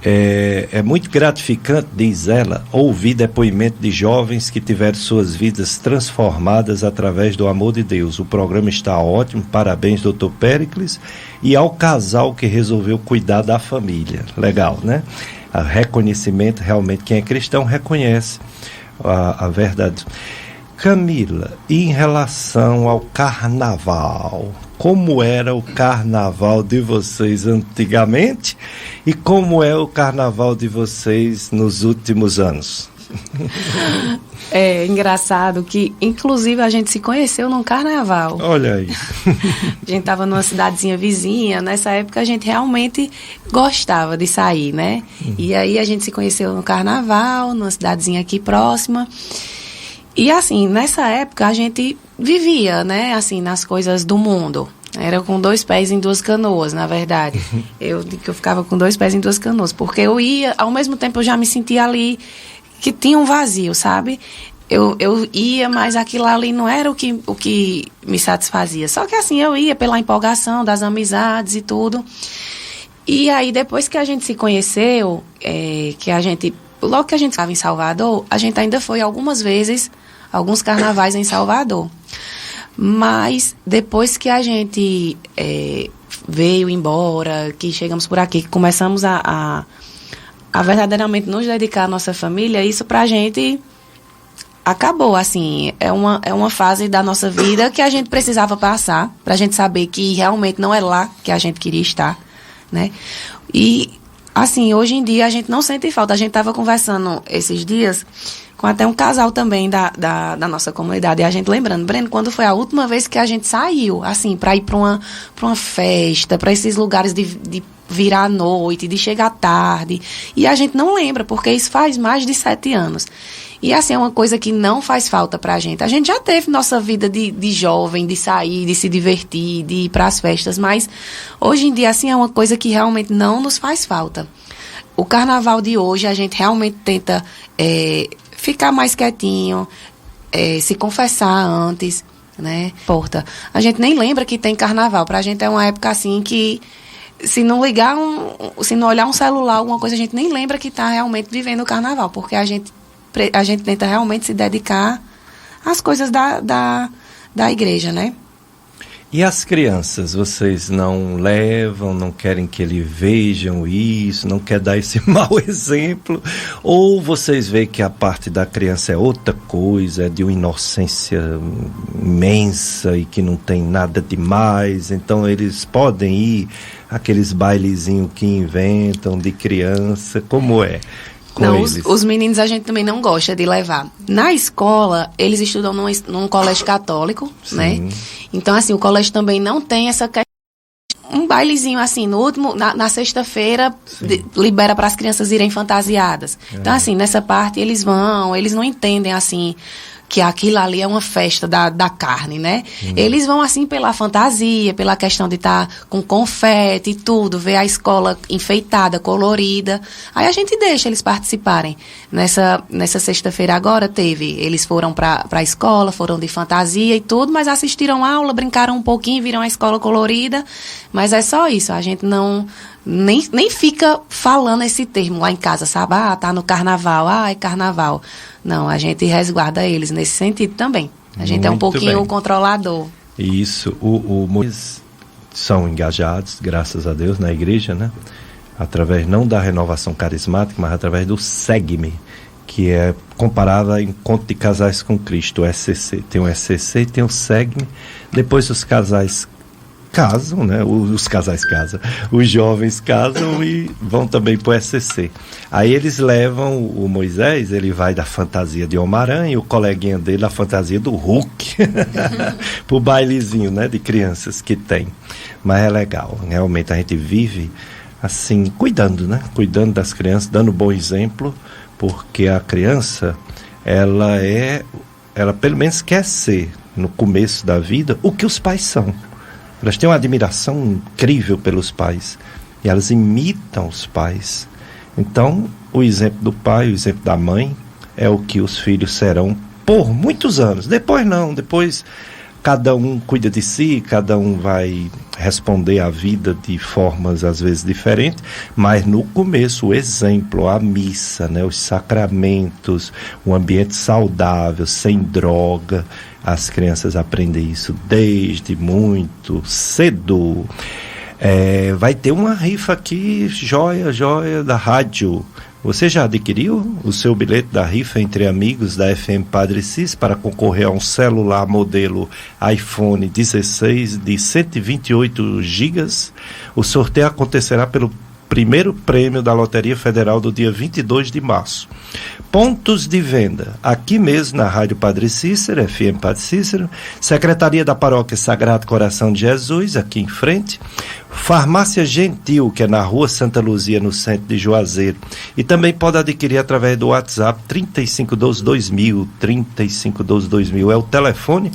É muito gratificante, diz ela, ouvir depoimento de jovens que tiveram suas vidas transformadas através do amor de Deus. O programa está ótimo, parabéns, Dr. Péricles, e ao casal que resolveu cuidar da família. Legal, né? O reconhecimento, realmente, quem é cristão reconhece a verdade. Camila, em relação ao carnaval, como era o carnaval de vocês antigamente e como é o carnaval de vocês nos últimos anos?
É engraçado que, inclusive, a gente se conheceu num carnaval.
Olha aí.
A gente estava numa cidadezinha vizinha. Nessa época, a gente realmente gostava de sair, né? E aí, a gente se conheceu no carnaval, numa cidadezinha aqui próxima. E, assim, nessa época, a gente vivia, né? Assim, nas coisas do mundo. Era com 2 pés em 2 canoas, na verdade. Eu ficava com 2 pés em 2 canoas. Porque eu ia, ao mesmo tempo, eu já me sentia ali que tinha um vazio, sabe? Eu ia, mas aquilo ali não era o que me satisfazia. Só que assim, eu ia pela empolgação das amizades e tudo. E aí, depois que a gente se conheceu, logo que a gente estava em Salvador, a gente ainda foi algumas vezes, alguns carnavais em Salvador. Mas depois que a gente veio embora, que chegamos por aqui, que começamos a verdadeiramente nos dedicar à nossa família, isso pra gente acabou, assim, é uma fase da nossa vida que a gente precisava passar, pra gente saber que realmente não é lá que a gente queria estar, né? E, assim, hoje em dia a gente não sente falta. A gente tava conversando esses dias com até um casal também da nossa comunidade, e a gente lembrando, Breno, quando foi a última vez que a gente saiu, assim, pra ir pra uma festa, pra esses lugares de virar à noite, de chegar tarde, e a gente não lembra, porque isso faz mais de 7 anos. E assim, é uma coisa que não faz falta pra gente. A gente já teve nossa vida de jovem, de sair, de se divertir, de ir pras festas, mas hoje em dia, assim, é uma coisa que realmente não nos faz falta. O carnaval de hoje, a gente realmente tenta ficar mais quietinho, se confessar antes, né? Porta, a gente nem lembra que tem carnaval. Pra gente é uma época assim que se não olhar um celular, alguma coisa, a gente nem lembra que está realmente vivendo o carnaval, porque a gente tenta realmente se dedicar às coisas da igreja, né?
E as crianças, vocês não levam, não querem que eles vejam isso, não quer dar esse mau exemplo? Ou vocês veem que a parte da criança é outra coisa, é de uma inocência imensa e que não tem nada demais, então eles podem ir aqueles bailezinhos que inventam de criança, como é?
Não, os meninos a gente também não gosta de levar. Na escola, eles estudam num colégio católico, sim, né? Então, assim, o colégio também não tem essa questão. Um bailezinho, assim, no último, na sexta-feira, libera para as crianças irem fantasiadas. Então, assim, nessa parte eles não entendem, assim, que aquilo ali é uma festa da carne, né? Eles vão, assim, pela fantasia, pela questão de estar com confete e tudo, ver a escola enfeitada, colorida. Aí a gente deixa eles participarem. Nessa sexta-feira agora eles foram para a escola, foram de fantasia e tudo, mas assistiram a aula, brincaram um pouquinho, viram a escola colorida, mas é só isso, a gente nem fica falando esse termo lá em casa, sabe? Tá no carnaval, é carnaval. Não, a gente resguarda eles nesse sentido também. A gente é um pouquinho controlador.
Isso, eles são engajados, graças a Deus, na igreja, né? Através não da renovação carismática, mas através do SEGME, que é comparado a Encontro de Casais com Cristo, o SCC. Tem o SCC e tem o SEGME. Depois os casais casam, né? Os casais casam, os jovens casam e vão também para o SCC. Aí eles levam o Moisés, ele vai da fantasia de Homem-Aranha e o coleguinha dele da fantasia do Hulk pro bailezinho, né? De crianças que tem. Mas é legal, realmente a gente vive assim, cuidando, né? Cuidando das crianças, dando bom exemplo, porque a criança, ela pelo menos quer ser, no começo da vida, o que os pais são. Elas têm uma admiração incrível pelos pais. E elas imitam os pais. Então, o exemplo do pai, o exemplo da mãe, é o que os filhos serão por muitos anos. Depois não, depois cada um cuida de si, cada um vai responder à vida de formas às vezes diferentes, mas no começo o exemplo, a missa, né, os sacramentos, um ambiente saudável, sem droga, as crianças aprendem isso desde muito cedo. Vai ter uma rifa aqui, joia da rádio. Você já adquiriu o seu bilhete da rifa Entre Amigos da FM Padre Cícero para concorrer a um celular modelo iPhone 16 de 128 GB? O sorteio acontecerá pelo primeiro prêmio da Loteria Federal do dia 22 de março. Pontos de venda, aqui mesmo na Rádio Padre Cícero, FM Padre Cícero, Secretaria da Paróquia Sagrado Coração de Jesus, aqui em frente, Farmácia Gentil, que é na Rua Santa Luzia, no centro de Juazeiro, e também pode adquirir através do WhatsApp 3512-2000, 3512-2000 é o telefone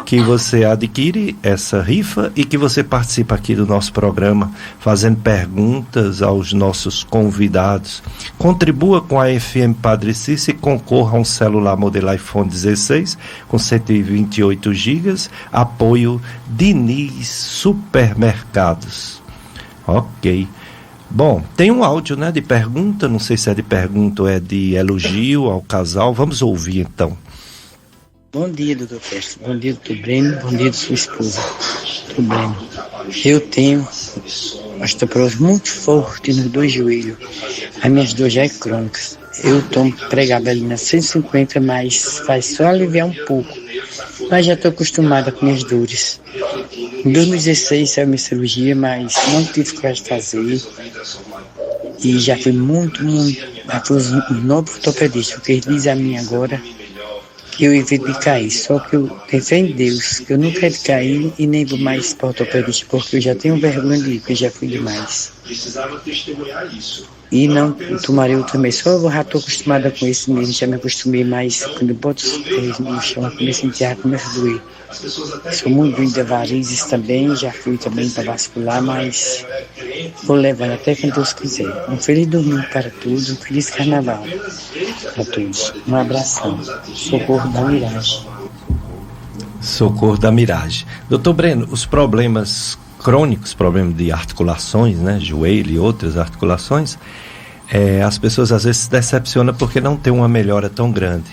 que você adquire essa rifa e que você participa aqui do nosso programa, fazendo perguntas aos nossos convidados. Contribua com a FM Padre Cícero e concorra a um celular modelo iPhone 16 com 128 GB, apoio Diniz Supermercados. Ok. Bom, tem um áudio, né, de pergunta, não sei se é de pergunta ou é de elogio ao casal. Vamos ouvir então.
Bom dia, doutor Festa. Bom dia, doutor Breno. Bom dia, sua esposa, doutor Breno. Eu tenho osteoporose muito forte nos dois joelhos. As minhas dores já é crônicas. Eu tomo pregabalina 150, mas faz só aliviar um pouco. Mas já estou acostumada com minhas dores. Em 2016 saiu minha cirurgia, mas não tive coragem de fazer. E já fui muito. Já fui um novo ortopedista, porque ele diz a mim agora que eu evito de cair. Só que eu tenho fé em Deus, que eu não quero cair e nem vou mais para ortopedista, porque eu já tenho vergonha de ir, porque já fui demais. E não tomarei outro mês. Só eu já estou acostumada com esse mesmo, já me acostumei, mas quando eu boto os pés no chão, eu começo a enterrar, começa a doer. Sou muito doente de varizes também, já fui também para vascular, mas vou levando até quando Deus quiser. Um feliz domingo para todos, um feliz carnaval para todos. Um abração. Socorro da Miragem.
Socorro da Miragem. Doutor Breno, os problemas crônicos, problemas de articulações, né, joelho e outras articulações, as pessoas às vezes se decepcionam porque não tem uma melhora tão grande.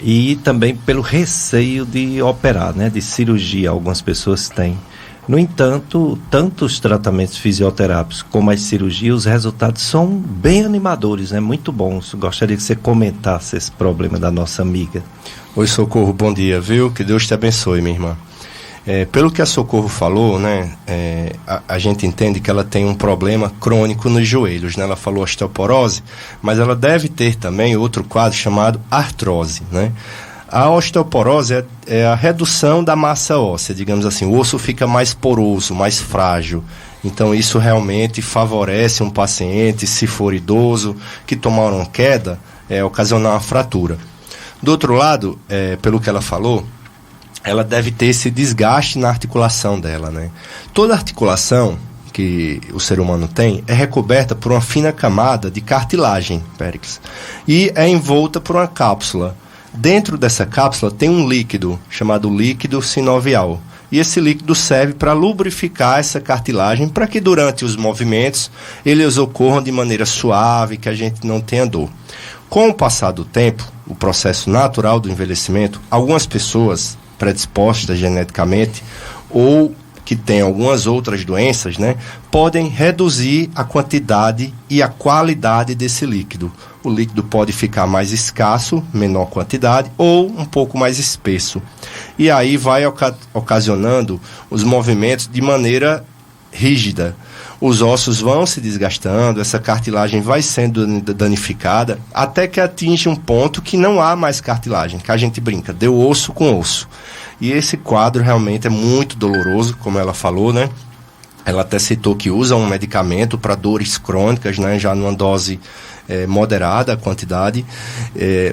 E também pelo receio de operar, né, de cirurgia, algumas pessoas têm. No entanto, tanto os tratamentos fisioterápicos como as cirurgias, os resultados são bem animadores, né, muito bons. Gostaria que você comentasse esse problema da nossa amiga.
Oi, Socorro, bom dia, viu? Que Deus te abençoe, minha irmã. Pelo que a Socorro falou, né, a gente entende que ela tem um problema crônico nos joelhos, né? Ela falou osteoporose, mas ela deve ter também outro quadro chamado artrose, né? A osteoporose é a redução da massa óssea, digamos assim, o osso fica mais poroso, mais frágil. Então isso realmente favorece um paciente, se for idoso, que tomar uma queda, ocasionar uma fratura. Do outro lado, pelo que ela falou, ela deve ter esse desgaste na articulação dela, né? Toda articulação que o ser humano tem é recoberta por uma fina camada de cartilagem, Péricles, e é envolta por uma cápsula. Dentro dessa cápsula tem um líquido chamado líquido sinovial. E esse líquido serve para lubrificar essa cartilagem para que durante os movimentos eles ocorram de maneira suave, que a gente não tenha dor. Com o passar do tempo, o processo natural do envelhecimento, algumas pessoas predispostas geneticamente ou que têm algumas outras doenças, né, podem reduzir a quantidade e a qualidade desse líquido. O líquido pode ficar mais escasso, menor quantidade, ou um pouco mais espesso. E aí vai ocasionando os movimentos de maneira rígida. Os ossos vão se desgastando, essa cartilagem vai sendo danificada, até que atinge um ponto que não há mais cartilagem, que a gente brinca, deu osso com osso. E esse quadro realmente é muito doloroso, como ela falou, né? Ela até citou que usa um medicamento para dores crônicas, né? Já numa dose moderada a quantidade,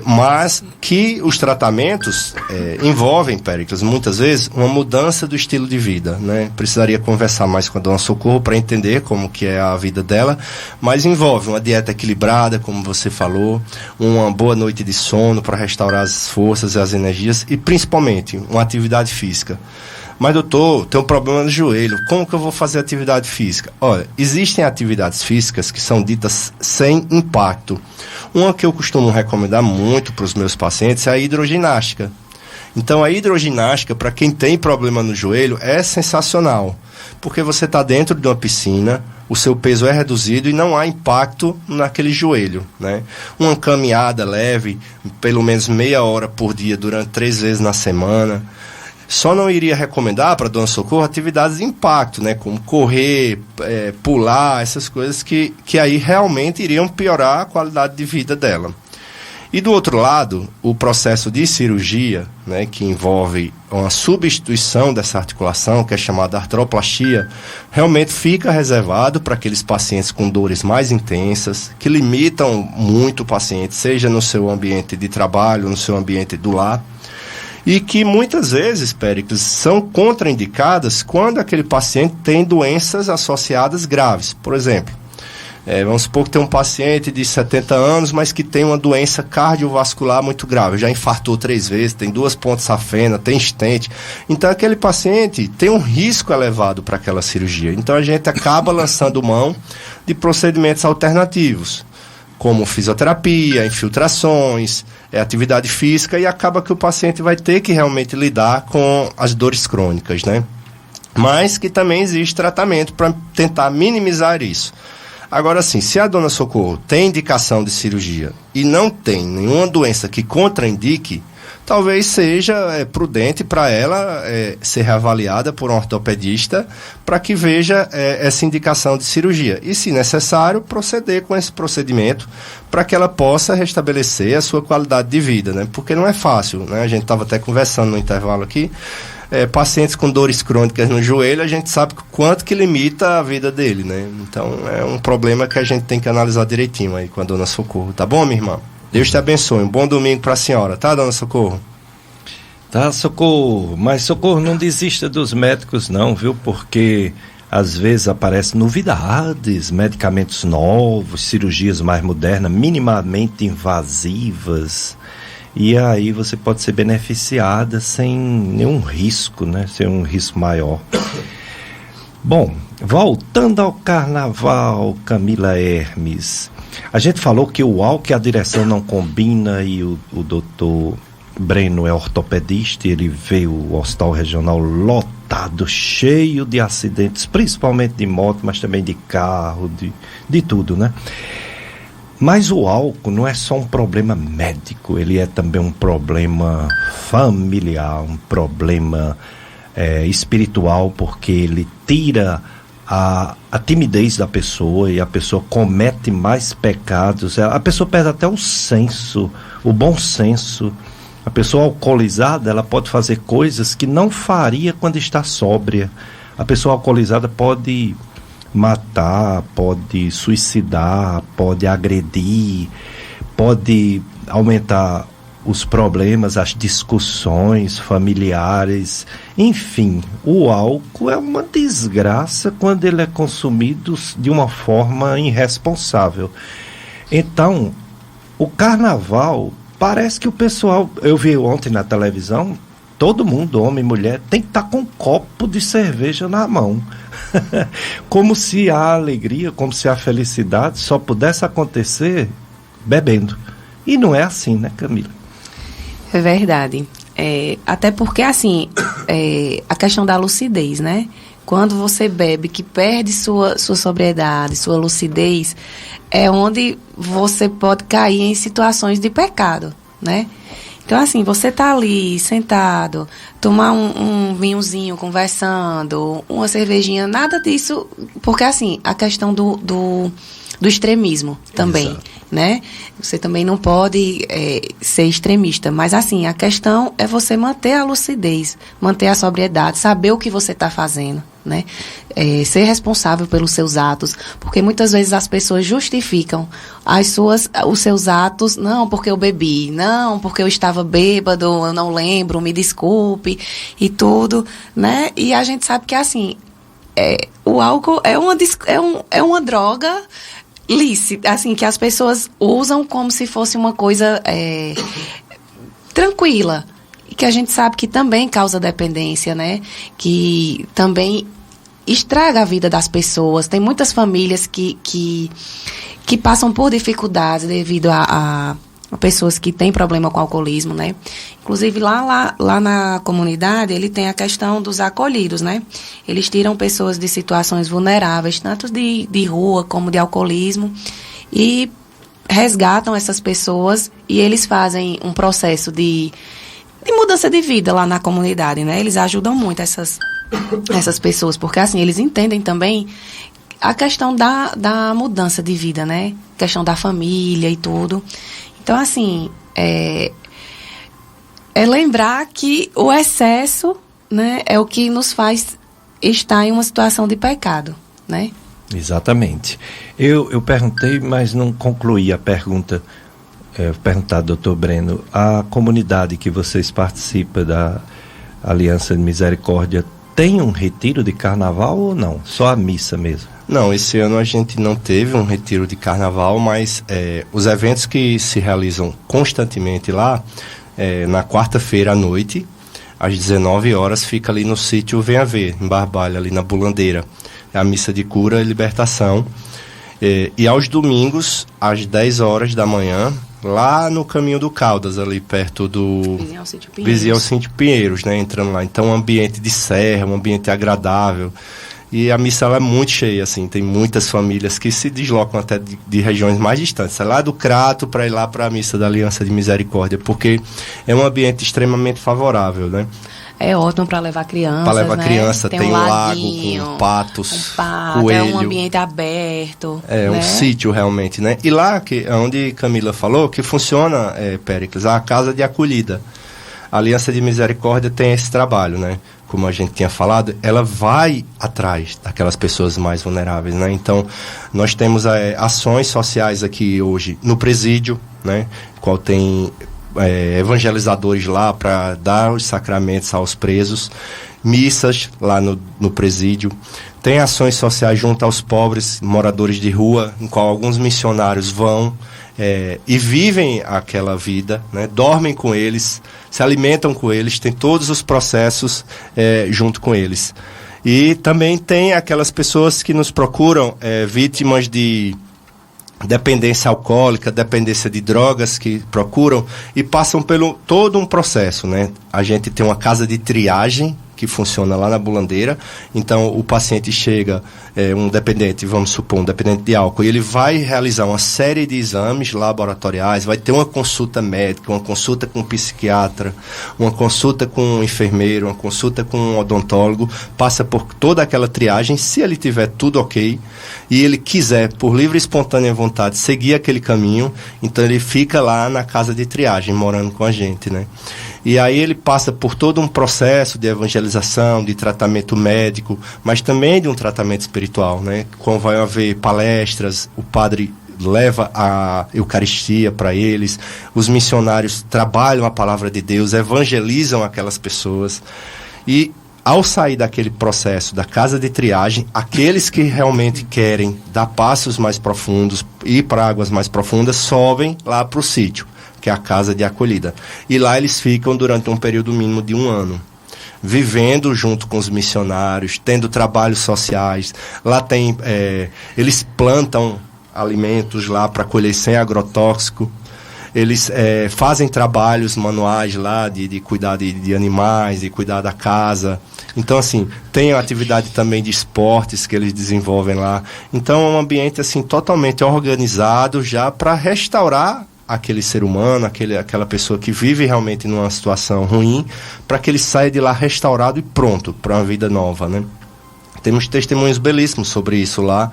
mas que os tratamentos envolvem, Péricles, muitas vezes uma mudança do estilo de vida, né? Precisaria conversar mais com a dona Socorro para entender como que é a vida dela, mas envolve uma dieta equilibrada, como você falou, uma boa noite de sono para restaurar as forças e as energias e principalmente uma atividade física. Mas doutor, tem um problema no joelho, como que eu vou fazer atividade física? Olha, existem atividades físicas que são ditas sem impacto. Uma que eu costumo recomendar muito para os meus pacientes é a hidroginástica. Então a hidroginástica, para quem tem problema no joelho, é sensacional, porque você está dentro de uma piscina, o seu peso é reduzido e não há impacto naquele joelho, né? Uma caminhada leve, pelo menos meia hora por dia, durante 3 vezes na semana. Só não iria recomendar para a dona Socorro atividades de impacto, né? Como correr, pular, essas coisas que aí realmente iriam piorar a qualidade de vida dela. E do outro lado, o processo de cirurgia, né, que envolve uma substituição dessa articulação, que é chamada artroplastia, realmente fica reservado para aqueles pacientes com dores mais intensas, que limitam muito o paciente, seja no seu ambiente de trabalho, no seu ambiente do lar, e que muitas vezes, Péricles, são contraindicadas quando aquele paciente tem doenças associadas graves. Por exemplo, vamos supor que tem um paciente de 70 anos, mas que tem uma doença cardiovascular muito grave, já infartou 3 vezes, tem 2 pontes safena, tem stent. Então aquele paciente tem um risco elevado para aquela cirurgia. Então a gente acaba lançando mão de procedimentos alternativos, como fisioterapia, infiltrações, atividade física, e acaba que o paciente vai ter que realmente lidar com as dores crônicas, né? Mas que também existe tratamento para tentar minimizar isso. Agora sim, se a dona Socorro tem indicação de cirurgia e não tem nenhuma doença que contraindique, talvez seja prudente para ela ser reavaliada por um ortopedista para que veja essa indicação de cirurgia. E, se necessário, proceder com esse procedimento para que ela possa restabelecer a sua qualidade de vida, né? Porque não é fácil, né? A gente estava até conversando no intervalo aqui, pacientes com dores crônicas no joelho, a gente sabe quanto que limita a vida dele, né? Então, é um problema que a gente tem que analisar direitinho aí com a dona Socorro. Tá bom, minha irmã? Deus te abençoe. Um bom domingo para a senhora, tá, dona Socorro?
Tá, Socorro. Mas, Socorro, não desista dos médicos, não, viu? Porque às vezes aparecem novidades, medicamentos novos, cirurgias mais modernas, minimamente invasivas. E aí você pode ser beneficiada sem nenhum risco, né? Sem um risco maior. Bom, voltando ao carnaval, Camila Hermes. A gente falou que o álcool e a direção não combina e o doutor Breno é ortopedista e ele veio ao hospital regional lotado, cheio de acidentes, principalmente de moto, mas também de carro, de tudo, né? Mas o álcool não é só um problema médico, ele é também um problema familiar, um problema espiritual, porque ele tira a timidez da pessoa e a pessoa comete mais pecados, a pessoa perde até o senso, o bom senso. A pessoa alcoolizada, ela pode fazer coisas que não faria quando está sóbria. A pessoa alcoolizada pode matar, pode suicidar, pode agredir, pode aumentar os problemas, as discussões familiares, enfim, o álcool é uma desgraça quando ele é consumido de uma forma irresponsável. Então, o carnaval, parece que o pessoal, eu vi ontem na televisão, todo mundo, homem e mulher, tem que estar com um copo de cerveja na mão. Como se a alegria, como se a felicidade só pudesse acontecer bebendo. E não é assim, né, Camila?
É verdade. Até porque, assim, a questão da lucidez, né? Quando você bebe, que perde sua sobriedade, sua lucidez, é onde você pode cair em situações de pecado, né? Então, assim, você tá ali, sentado, tomar um vinhozinho, conversando, uma cervejinha, nada disso, porque, assim, a questão do extremismo também, exato, né? Você também não pode ser extremista, mas, assim, a questão é você manter a lucidez, manter a sobriedade, saber o que você está fazendo, né? Ser responsável pelos seus atos, porque muitas vezes as pessoas justificam os seus atos, não porque eu bebi, não porque eu estava bêbado, eu não lembro, me desculpe e tudo, né? E a gente sabe que assim, o álcool é uma droga lícita, assim, que as pessoas usam como se fosse uma coisa tranquila, e que a gente sabe que também causa dependência, né? Que também estraga a vida das pessoas. Tem muitas famílias que passam por dificuldades devido a pessoas que têm problema com alcoolismo, né? Inclusive, lá na comunidade, ele tem a questão dos acolhidos, né? Eles tiram pessoas de situações vulneráveis, tanto de rua como de alcoolismo, e resgatam essas pessoas, e eles fazem um processo de mudança de vida lá na comunidade, né? Eles ajudam muito essas pessoas, porque assim, eles entendem também a questão da mudança de vida, né? A questão da família e tudo. Então, assim, é lembrar que o excesso, né, é o que nos faz estar em uma situação de pecado, né?
Exatamente. Eu perguntei, mas não concluí a pergunta. Perguntar ao doutor Breno, a comunidade que vocês participam da Aliança de Misericórdia tem um retiro de carnaval ou não? Só a missa mesmo?
Não, esse ano a gente não teve um retiro de carnaval, mas os eventos que se realizam constantemente lá, na quarta-feira à noite, às 19 horas, fica ali no sítio Venha Ver, em Barbalha, ali na Bulandeira. É a missa de cura e libertação. E aos domingos, às 10 horas da manhã, lá no Caminho do Caldas, ali perto do Vizinho ao Sítio Pinheiros, né, entrando lá. Então, um ambiente de serra, um ambiente agradável. E a missa ela é muito cheia, assim, tem muitas famílias que se deslocam até de regiões mais distantes, lá do Crato para ir lá para a missa da Aliança de Misericórdia, porque é um ambiente extremamente favorável, né?
É ótimo para levar crianças,
para levar, né? Criança, tem um lago com
patos,
coelho.
É um ambiente aberto.
É, né? Um sítio realmente, né? E lá, onde Camila falou, que funciona, Péricles, a casa de acolhida. A Aliança de Misericórdia tem esse trabalho, né? Como a gente tinha falado, ela vai atrás daquelas pessoas mais vulneráveis, né? Então, nós temos ações sociais aqui hoje no presídio, né? Qual tem evangelizadores lá para dar os sacramentos aos presos, missas lá no presídio. Tem ações sociais junto aos pobres, moradores de rua, em qual alguns missionários vão e vivem aquela vida, né? Dormem com eles, se alimentam com eles, tem todos os processos junto com eles. E também tem aquelas pessoas que nos procuram, vítimas de dependência alcoólica, dependência de drogas, que procuram e passam pelo todo um processo, né? A gente tem uma casa de triagem que funciona lá na Bulandeira. Então, o paciente chega, um dependente, vamos supor, um dependente de álcool, e ele vai realizar uma série de exames laboratoriais, vai ter uma consulta médica, uma consulta com um psiquiatra, uma consulta com um enfermeiro, uma consulta com um odontólogo, passa por toda aquela triagem. Se ele tiver tudo ok, e ele quiser, por livre e espontânea vontade, seguir aquele caminho, então ele fica lá na casa de triagem, morando com a gente, né? E aí ele passa por todo um processo de evangelização, de tratamento médico, mas também de um tratamento espiritual, né? Como vai haver palestras, o padre leva a Eucaristia para eles, os missionários trabalham a palavra de Deus, evangelizam aquelas pessoas. E ao sair daquele processo da casa de triagem, aqueles que realmente querem dar passos mais profundos, ir para águas mais profundas, sobem lá para o sítio, que é a casa de acolhida. E lá eles ficam durante um período mínimo de 1 ano, vivendo junto com os missionários, tendo trabalhos sociais. Lá tem, eles plantam alimentos lá para colher sem agrotóxico. Eles fazem trabalhos manuais lá de cuidar de animais, de cuidar da casa. Então, assim, tem a atividade também de esportes que eles desenvolvem lá. Então, é um ambiente, assim, totalmente organizado já para restaurar aquele ser humano, aquela pessoa que vive realmente numa situação ruim, para que ele saia de lá restaurado e pronto para uma vida nova, né? Temos testemunhos belíssimos sobre isso lá,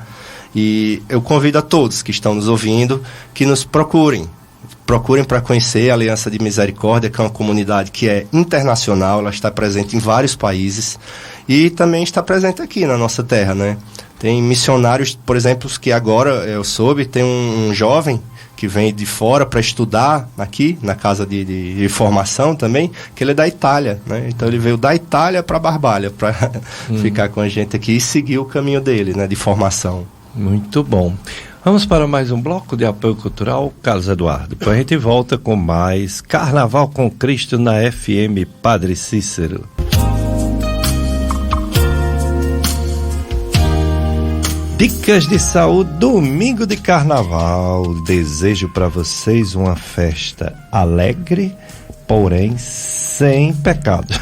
e eu convido a todos que estão nos ouvindo que nos procurem. procurem para conhecer a Aliança de Misericórdia, que é uma comunidade que é internacional, ela está presente em vários países e também está presente aqui na nossa terra, né? Tem missionários, por exemplo, que agora eu soube, tem um jovem que vem de fora para estudar aqui, na casa de formação também, que ele é da Itália, né? Então ele veio da Itália para Barbalha, para ficar com a gente aqui e seguir o caminho dele, né, de formação.
Muito bom. Vamos para mais um bloco de apoio cultural, Carlos Eduardo. Depois a gente volta com mais Carnaval com Cristo na FM Padre Cícero. Dicas de saúde, domingo de carnaval. Desejo para vocês uma festa alegre, porém sem pecado.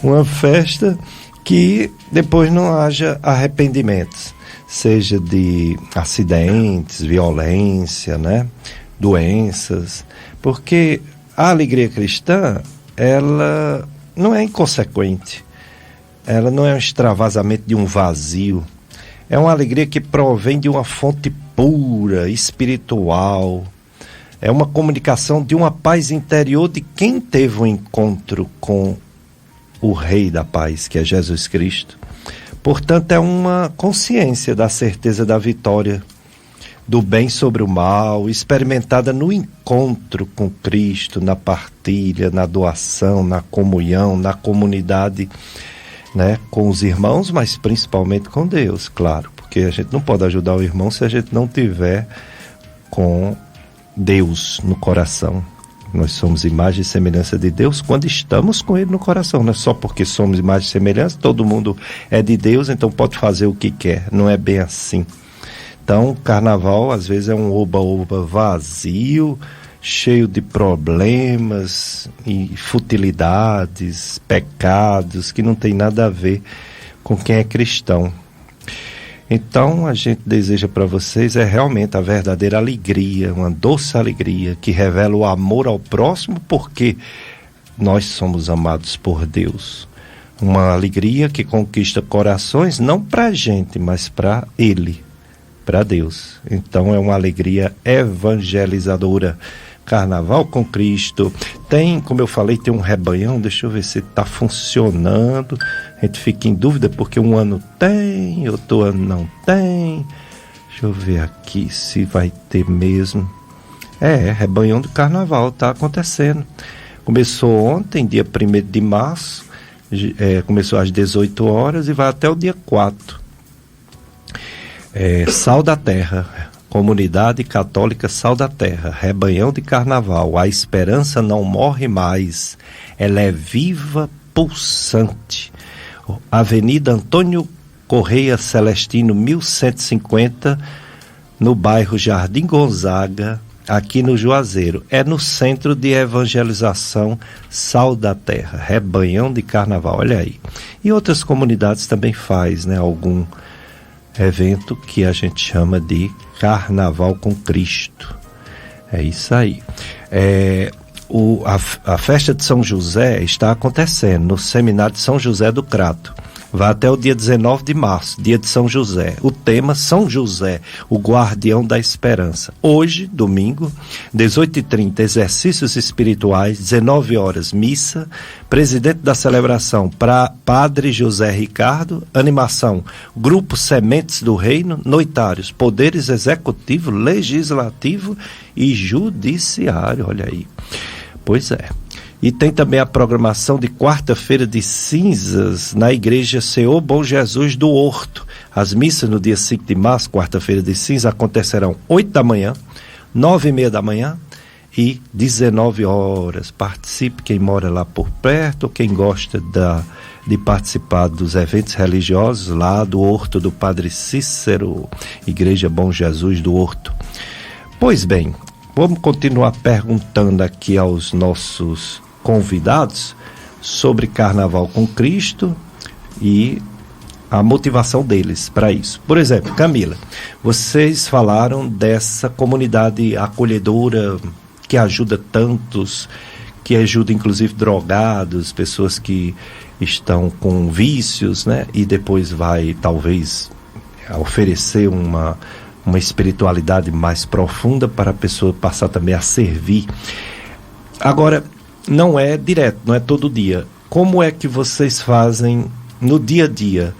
Uma festa que depois não haja arrependimentos, seja de acidentes, violência, né? Doenças, porque a alegria cristã, ela não é inconsequente, ela não é um extravasamento de um vazio. É uma alegria que provém de uma fonte pura, espiritual. É uma comunicação de uma paz interior de quem teve um encontro com o Rei da Paz, que é Jesus Cristo. Portanto, é uma consciência da certeza da vitória, do bem sobre o mal, experimentada no encontro com Cristo, na partilha, na doação, na comunhão, na comunidade, né, com os irmãos, mas principalmente com Deus, claro, porque a gente não pode ajudar o irmão se a gente não tiver com Deus no coração. Nós somos imagem e semelhança de Deus quando estamos com Ele no coração. Não é só porque somos imagem e semelhança, todo mundo é de Deus, então pode fazer o que quer. Não é bem assim. Então, carnaval às vezes é um oba-oba vazio, cheio de problemas e futilidades, pecados, que não tem nada a ver com quem é cristão. Então, a gente deseja para vocês realmente a verdadeira alegria, uma doce alegria, que revela o amor ao próximo, porque nós somos amados por Deus. Uma alegria que conquista corações, não para a gente, mas para Ele, para Deus. Então, é uma alegria evangelizadora. Carnaval com Cristo. Tem, como eu falei, tem um rebanhão, deixa eu ver se está funcionando. A gente fica em dúvida porque um ano tem, outro ano não tem. Deixa eu ver aqui se vai ter mesmo. Rebanhão do Carnaval, está acontecendo. Começou ontem, dia 1º de março, começou às 18 horas e vai até o dia 4. Sal da Terra, Comunidade Católica Sal da Terra, Rebanhão de Carnaval. A esperança não morre mais, ela é viva, pulsante. Avenida Antônio Correia Celestino, 1150, no bairro Jardim Gonzaga, aqui no Juazeiro. É no Centro de Evangelização Sal da Terra, Rebanhão de Carnaval, olha aí. E outras comunidades também faz, né, algum evento que a gente chama de Carnaval com Cristo. É isso aí. A festa de São José está acontecendo no Seminário de São José do Crato. Vai até o dia 19 de março, dia de São José. O tema, São José, o guardião da esperança. Hoje, domingo, 18h30, exercícios espirituais, 19 horas, missa. Presidente da celebração, Padre José Ricardo. Animação, Grupo Sementes do Reino. Noitários, Poderes Executivo, Legislativo e Judiciário. Olha aí. Pois é. E tem também a programação de quarta-feira de cinzas na Igreja Senhor Bom Jesus do Horto. As missas no dia 5 de março, quarta-feira de cinzas, acontecerão 8 da manhã, 9h30 da manhã e 19 horas. Participe quem mora lá por perto, ou quem gosta de participar dos eventos religiosos lá do Horto do Padre Cícero, Igreja Bom Jesus do Horto. Pois bem, vamos continuar perguntando aqui aos nossos convidados sobre Carnaval com Cristo e a motivação deles para isso. Por exemplo, Camila, vocês falaram dessa comunidade acolhedora que ajuda tantos, que ajuda inclusive drogados, pessoas que estão com vícios, né? E depois vai talvez oferecer uma uma espiritualidade mais profunda para a pessoa passar também a servir. Agora, não é direto, não é todo dia. Como é que vocês fazem no dia a dia?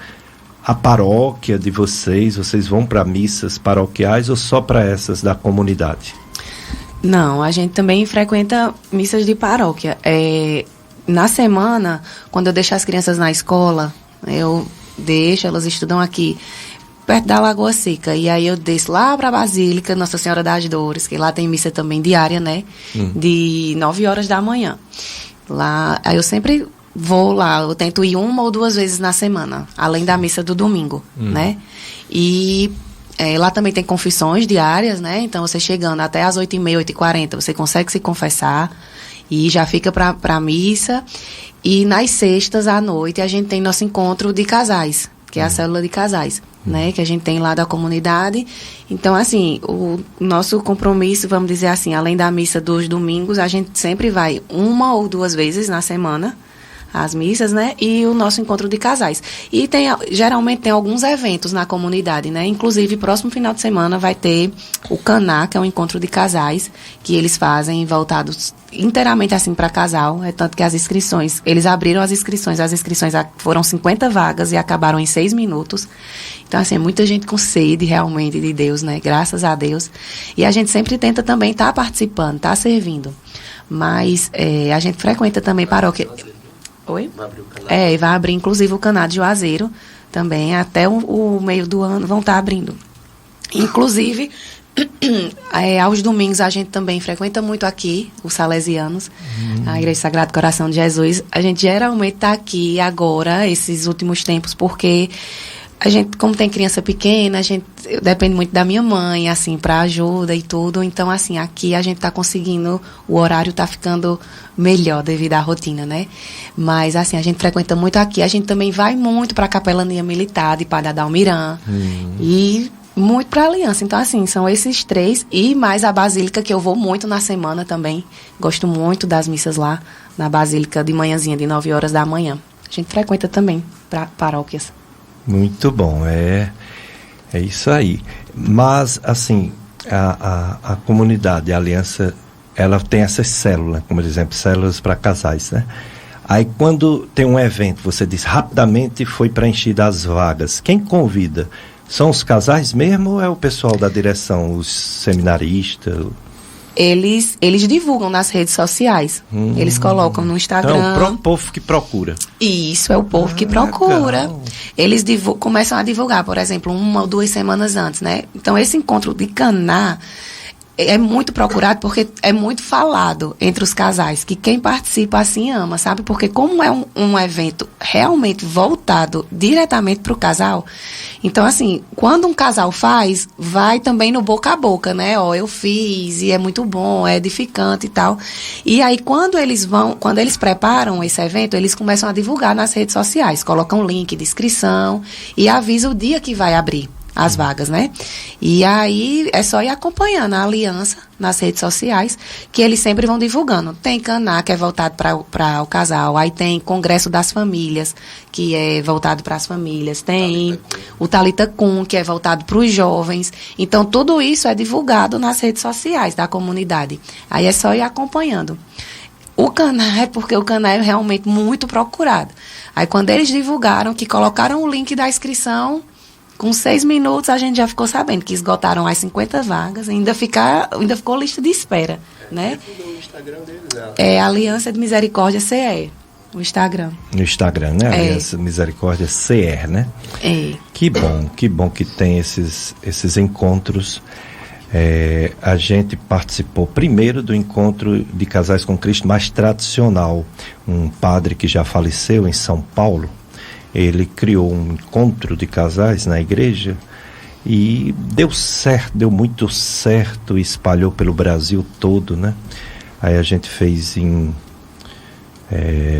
A paróquia de vocês vão para missas paroquiais ou só para essas da comunidade?
Não, a gente também frequenta missas de paróquia. Na semana, quando eu deixo as crianças na escola, eu deixo, elas estudam aqui, perto da Lagoa Seca. E aí eu desço lá para a Basílica Nossa Senhora das Dores, que lá tem missa também diária, né? De 9 horas da manhã. Lá, aí eu sempre vou lá, eu tento ir 1 ou 2 vezes na semana, além da missa do domingo, né? E lá também tem confissões diárias, né? Então você chegando até às 8h30, 8h40, você consegue se confessar e já fica para a missa. E nas sextas à noite a gente tem nosso encontro de casais, que é a célula de casais, né? Que a gente tem lá da comunidade. Então, assim, o nosso compromisso, vamos dizer assim, além da missa dos domingos, a gente sempre vai 1 ou 2 vezes na semana as missas, né? E o nosso encontro de casais. E geralmente tem alguns eventos na comunidade, né? Inclusive, próximo final de semana vai ter o Caná, que é um encontro de casais, que eles fazem voltados inteiramente assim para casal. É tanto que as inscrições, eles abriram as inscrições foram 50 vagas e acabaram em 6 minutos. Então, assim, é muita gente com sede realmente de Deus, né? Graças a Deus. E a gente sempre tenta também estar participando, estar servindo. Mas a gente frequenta também paróquia. Oi? Vai abrir o canal. Vai abrir inclusive o canal de Juazeiro também, até o meio do ano vão estar abrindo. Inclusive, aos domingos a gente também frequenta muito aqui, os Salesianos, a Igreja Sagrado Coração de Jesus. A gente geralmente está aqui agora, esses últimos tempos, porque a gente, como tem criança pequena, depende muito da minha mãe, assim, para ajuda e tudo. Então, assim, aqui a gente tá conseguindo, o horário tá ficando melhor devido à rotina, né? Mas, assim, a gente frequenta muito aqui. A gente também vai muito para a Capelania Militar de Padre Adalmirã e muito para a Aliança. Então, assim, são esses 3 e mais a Basílica, que eu vou muito na semana também. Gosto muito das missas lá na Basílica de manhãzinha, de 9 horas da manhã. A gente frequenta também para paróquias.
Muito bom, é isso aí. Mas, assim, a comunidade, a aliança, ela tem essas células, como exemplo, células para casais, né? Aí, quando tem um evento, você diz, rapidamente foi preenchida as vagas. Quem convida? São os casais mesmo ou é o pessoal da direção, os seminaristas?
Eles divulgam nas redes sociais. Eles colocam no Instagram.
Então, o povo que procura.
Isso, é o povo que procura. Legal. Eles começam a divulgar, por exemplo, 1 ou 2 semanas antes, né? Então, esse encontro de Caná é muito procurado porque é muito falado entre os casais, que quem participa assim ama, sabe? Porque como é um evento realmente voltado diretamente para o casal, então assim, quando um casal faz, vai também no boca a boca, né? Ó, eu fiz e é muito bom, é edificante e tal. E aí quando eles preparam esse evento, eles começam a divulgar nas redes sociais, colocam link de inscrição e avisa o dia que vai abrir as vagas, né? E aí é só ir acompanhando a aliança nas redes sociais, que eles sempre vão divulgando. Tem Caná, que é voltado para o casal, aí tem Congresso das Famílias, que é voltado para as famílias, tem o Thalita Cum, que é voltado para os jovens. Então, tudo isso é divulgado nas redes sociais da comunidade. Aí é só ir acompanhando. O Caná porque o Caná é realmente muito procurado. Aí, quando eles divulgaram, que colocaram o link da inscrição, com 6 minutos a gente já ficou sabendo que esgotaram as 50 vagas, ainda ficou lista de espera, né? O Instagram deles é Aliança de Misericórdia CE, o Instagram. No Instagram,
né? Aliança de Misericórdia CE, né? Que bom que tem esses encontros. A gente participou primeiro do encontro de casais com Cristo mais tradicional. Um padre que já faleceu em São Paulo, ele criou um encontro de casais na igreja e deu certo, deu muito certo, espalhou pelo Brasil todo, né? Aí a gente fez em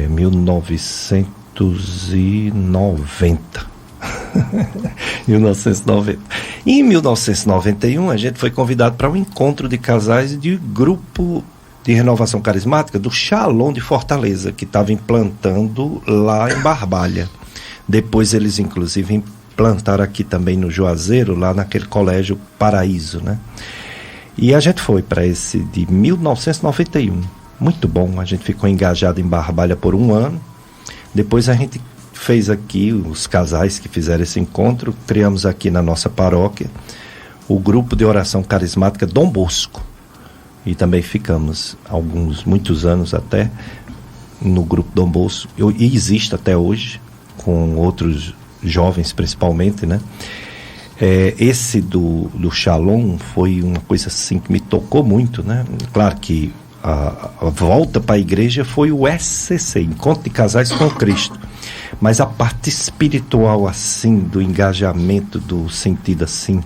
1990. 1990. E em 1991 a gente foi convidado para um encontro de casais de grupo de renovação carismática do Shalom de Fortaleza, que estava implantando lá em Barbalha. Depois eles inclusive implantaram aqui também no Juazeiro, lá naquele colégio Paraíso, né? E a gente foi para esse de 1991. Muito bom, a gente ficou engajado em Barbalha por 1 ano. Depois a gente fez aqui, os casais que fizeram esse encontro, criamos aqui na nossa paróquia o grupo de oração carismática Dom Bosco. E também ficamos muitos anos até no grupo Dom Bosco, e existe até hoje, com outros jovens principalmente, né? Esse do Shalom foi uma coisa assim que me tocou muito, né? Claro que a volta para a igreja foi o SCC, Encontro de Casais com Cristo, mas a parte espiritual assim, do engajamento, do sentido assim,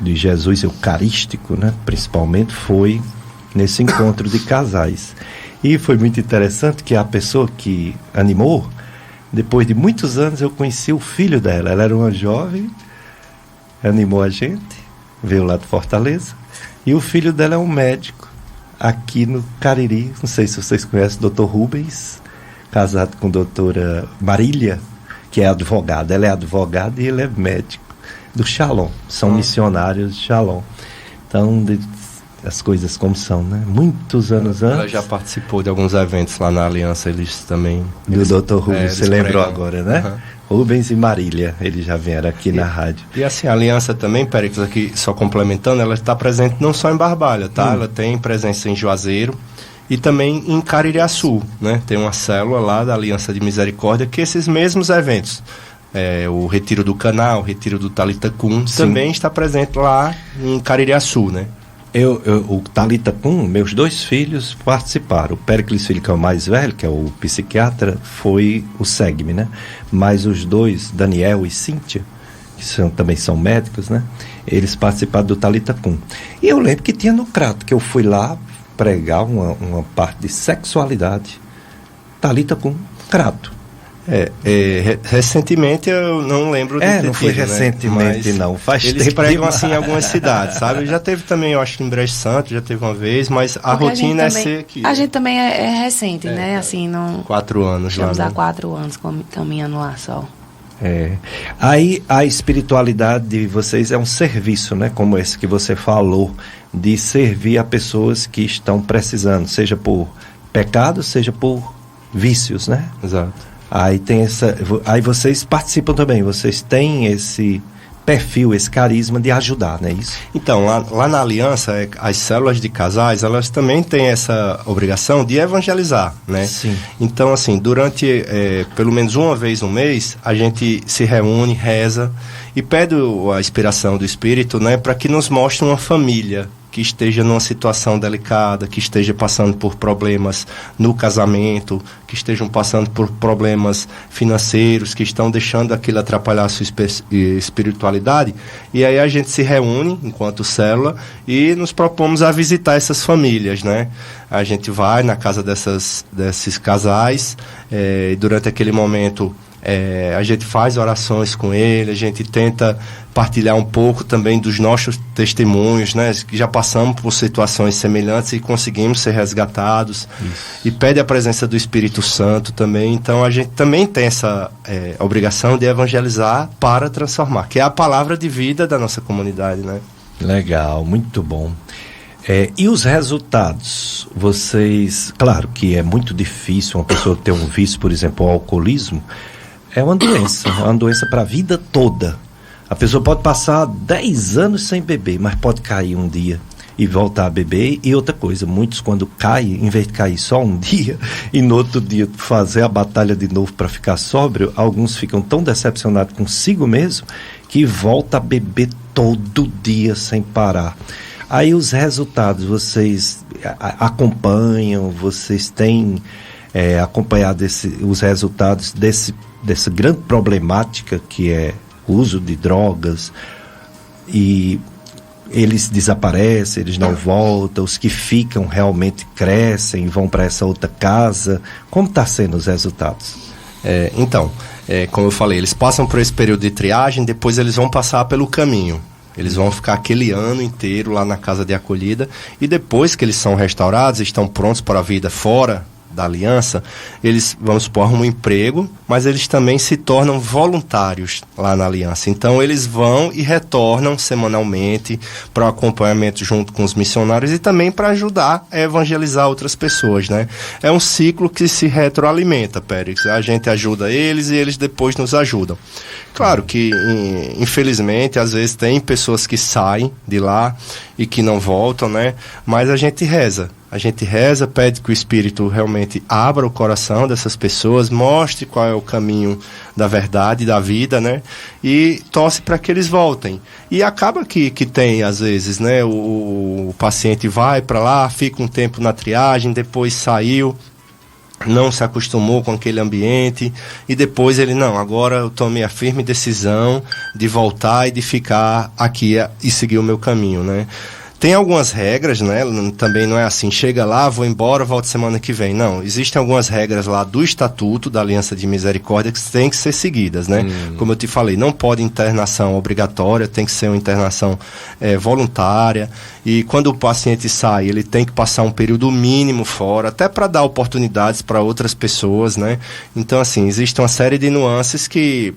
de Jesus eucarístico, né? Principalmente foi nesse encontro de casais. E foi muito interessante que a pessoa que animou, depois de muitos anos eu conheci o filho dela. Ela era uma jovem, animou a gente, veio lá de Fortaleza, e o filho dela é um médico aqui no Cariri. Não sei se vocês conhecem o Dr. Rubens, casado com a doutora Marília, que é advogada. Ela é advogada e ele é médico do Shalom, são missionários de Shalom. Então, as coisas como são, né? Muitos anos antes.
Ela já participou de alguns eventos lá na Aliança, eles também...
Do Dr. Rubens, você lembrou agora, né? Rubens e Marília, eles já vieram aqui na rádio.
E assim, a Aliança também, Péricles, aqui só complementando, ela está presente não só em Barbalha, tá? Ela tem presença em Juazeiro e também em Caririaçu, né? Tem uma célula lá da Aliança de Misericórdia que esses mesmos eventos, o Retiro do Canal, o Retiro do Talita Kum, também está presente lá em Caririaçu, né?
O Talita Kum, meus 2 filhos participaram. O Péricles Filho, que é o mais velho, que é o psiquiatra, foi o SEGME, né? Mas os 2, Daniel e Cíntia, que também são médicos, né? Eles participaram do Talita Kum. E eu lembro que tinha no Crato, que eu fui lá pregar uma parte de sexualidade. Talita Kum, Crato.
Recentemente eu não lembro de ter
não foi
tido,
recentemente,
né?
não. Faz
eles
tempo
pregam
demais.
assim em algumas cidades, sabe? Já teve também, eu acho que em Brejo Santo, já teve uma vez, mas a
Porque
rotina
também,
ser aqui.
A gente também é recente, né? Assim, não...
4 anos
Estamos
lá,
há
né?
4 anos caminhando lá só.
Aí a espiritualidade de vocês é um serviço, né? Como esse que você falou, de servir a pessoas que estão precisando, seja por pecado, seja por vícios, né?
Exato.
Aí vocês participam também, vocês têm esse perfil, esse carisma de ajudar, não é isso?
Então, lá na Aliança, as células de casais, elas também têm essa obrigação de evangelizar, né?
Sim.
Então, assim, durante pelo menos uma vez no mês, a gente se reúne, reza e pede a inspiração do Espírito, né, para que nos mostre uma família que esteja numa situação delicada, que esteja passando por problemas no casamento, que estejam passando por problemas financeiros, que estão deixando aquilo atrapalhar a sua espiritualidade. E aí a gente se reúne enquanto célula e nos propomos a visitar essas famílias, né? A gente vai na casa desses casais, durante aquele momento a gente faz orações com ele, a gente tenta partilhar um pouco também dos nossos testemunhos, né, que já passamos por situações semelhantes e conseguimos ser resgatados. Isso. E pede a presença do Espírito Santo também. Então a gente também tem essa obrigação de evangelizar para transformar, que é a palavra de vida da nossa comunidade, né?
Legal, muito bom. E os resultados? Vocês, claro que é muito difícil uma pessoa ter um vício, por exemplo, o alcoolismo. É uma doença para a vida toda. A pessoa pode passar 10 anos sem beber, mas pode cair um dia e voltar a beber. E outra coisa, muitos quando caem, em vez de cair só um dia e no outro dia fazer a batalha de novo para ficar sóbrio, alguns ficam tão decepcionados consigo mesmo que volta a beber todo dia sem parar. Aí os resultados, vocês acompanham, vocês têm acompanhado os resultados dessa grande problemática que é o uso de drogas, e eles desaparecem, eles não voltam, os que ficam realmente crescem e vão para essa outra casa. Como está sendo os resultados?
Então, como eu falei, eles passam por esse período de triagem, depois eles vão passar pelo caminho. Eles vão ficar aquele ano inteiro lá na casa de acolhida, e depois que eles são restaurados, estão prontos para a vida fora da aliança, eles, vamos supor, arrumam um emprego, mas eles também se tornam voluntários lá na aliança. Então eles vão e retornam semanalmente para o acompanhamento junto com os missionários e também para ajudar a evangelizar outras pessoas, né? É um ciclo que se retroalimenta, Périx. A gente ajuda eles e eles depois nos ajudam. Claro que, infelizmente, às vezes tem pessoas que saem de lá e que não voltam, né? Mas a gente reza. A gente reza, pede que o Espírito realmente abra o coração dessas pessoas, mostre qual é o caminho da verdade, da vida, né? E torce para que eles voltem. E acaba que tem, às vezes, né? O paciente vai para lá, fica um tempo na triagem, depois saiu, não se acostumou com aquele ambiente e depois ele, não, agora eu tomei a firme decisão de voltar e de ficar aqui e seguir o meu caminho, né? Tem algumas regras, né? Também não é assim, chega lá, vou embora, volto semana que vem. Não, existem algumas regras lá do Estatuto da Aliança de Misericórdia que têm que ser seguidas, né? Como eu te falei, não pode internação obrigatória, tem que ser uma internação voluntária. E quando o paciente sai, ele tem que passar um período mínimo fora, até para dar oportunidades para outras pessoas, né? Então, assim, existe uma série de nuances que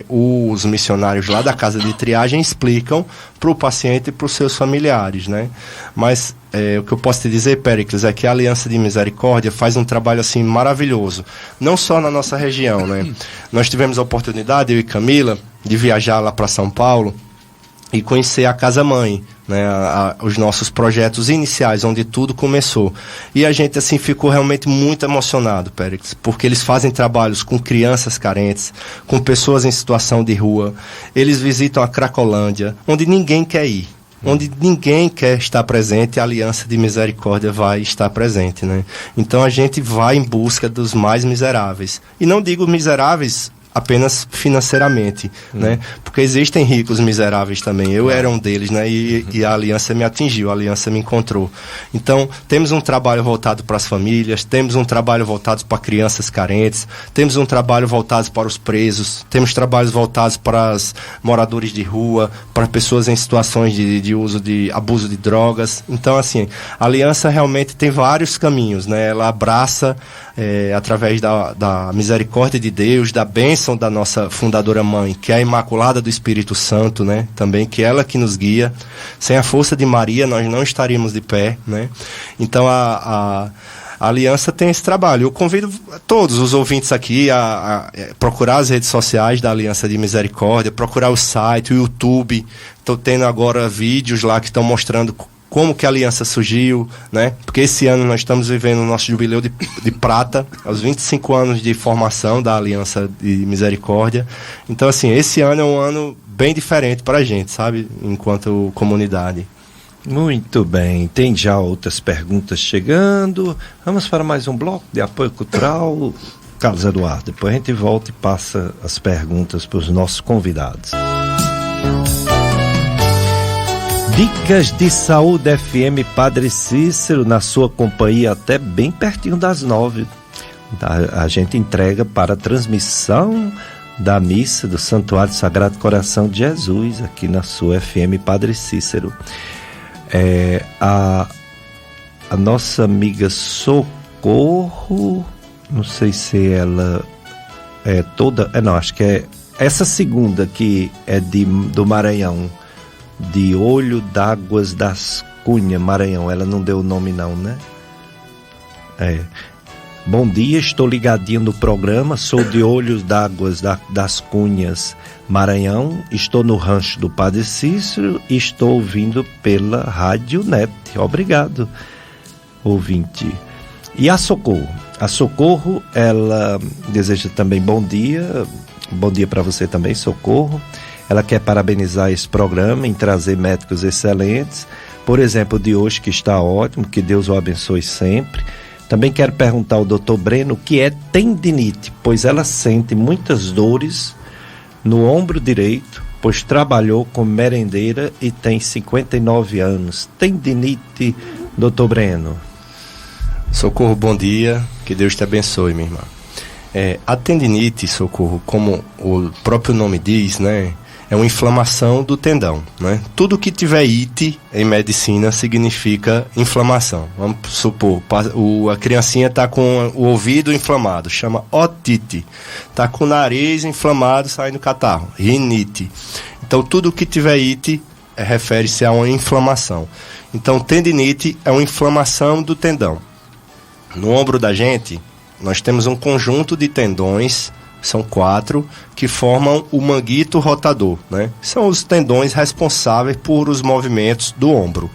os missionários lá da casa de triagem explicam para o paciente e para os seus familiares, né? Mas o que eu posso te dizer, Péricles, é que a Aliança de Misericórdia faz um trabalho assim maravilhoso, não só na nossa região, né? Nós tivemos a oportunidade, eu e Camila, de viajar lá para São Paulo e conhecer a Casa Mãe, né, os nossos projetos iniciais, onde tudo começou. E a gente, assim, ficou realmente muito emocionado, Périx, porque eles fazem trabalhos com crianças carentes, com pessoas em situação de rua. Eles visitam a Cracolândia, onde ninguém quer ir. Onde ninguém quer estar presente, a Aliança de Misericórdia vai estar presente, né? Então a gente vai em busca dos mais miseráveis. E não digo miseráveis apenas financeiramente, né? Porque existem ricos miseráveis também. Eu era um deles, né? E a aliança me atingiu, a aliança me encontrou. Então, temos um trabalho voltado para as famílias, temos um trabalho voltado para crianças carentes, temos um trabalho voltado para os presos, temos trabalhos voltados para os moradores de rua, para pessoas em situações de uso de abuso de drogas. Então, assim, a aliança realmente tem vários caminhos, né? Ela abraça através da misericórdia de Deus, da bênção da nossa fundadora mãe, que é a Imaculada do Espírito Santo, né? Também, que é ela que nos guia. Sem a força de Maria, nós não estaríamos de pé, né? Então, a Aliança tem esse trabalho. Eu convido todos os ouvintes aqui a procurar as redes sociais da Aliança de Misericórdia, procurar o site, o YouTube. Estou tendo agora vídeos lá que estão mostrando como que a aliança surgiu, né? Porque esse ano nós estamos vivendo o nosso jubileu de prata, aos 25 anos de formação da Aliança de Misericórdia. Então, assim, esse ano é um ano bem diferente para a gente, sabe? Enquanto comunidade.
Muito bem, tem já outras perguntas chegando. Vamos para mais um bloco de apoio cultural. Carlos Eduardo, depois a gente volta e passa as perguntas para os nossos convidados. Dicas de Saúde FM Padre Cícero, na sua companhia até bem pertinho das 9. A gente entrega para a transmissão da missa do Santuário Sagrado Coração de Jesus, aqui na sua FM Padre Cícero. A nossa amiga Socorro, não sei se ela é toda... não, acho que é essa segunda que é do Maranhão, de Olho d'Águas das Cunhas, Maranhão. Ela não deu o nome não, né? Bom dia, estou ligadinho no programa, sou de Olhos d'Águas das Cunhas, Maranhão, estou no rancho do Padre Cícero e estou ouvindo pela Rádio Net. Obrigado, ouvinte. E a Socorro? A Socorro, ela deseja também bom dia para você também, Socorro. Ela quer parabenizar esse programa em trazer médicos excelentes, por exemplo, de hoje, que está ótimo, que Deus o abençoe sempre. Também quero perguntar ao Dr. Breno o que é tendinite, pois ela sente muitas dores no ombro direito, pois trabalhou como merendeira e tem 59 anos. Tendinite, Dr. Breno.
Socorro, bom dia, que Deus te abençoe, minha irmã. A tendinite, Socorro, como o próprio nome diz, né? é uma inflamação do tendão, né? Tudo que tiver ite em medicina significa inflamação. Vamos supor, a criancinha está com o ouvido inflamado, chama otite. Está com o nariz inflamado, saindo catarro, rinite. Então, tudo que tiver ite refere-se a uma inflamação. Então, tendinite é uma inflamação do tendão. No ombro da gente, nós temos um conjunto de tendões, são 4, que formam o manguito rotador, né? São os tendões responsáveis por os movimentos do ombro.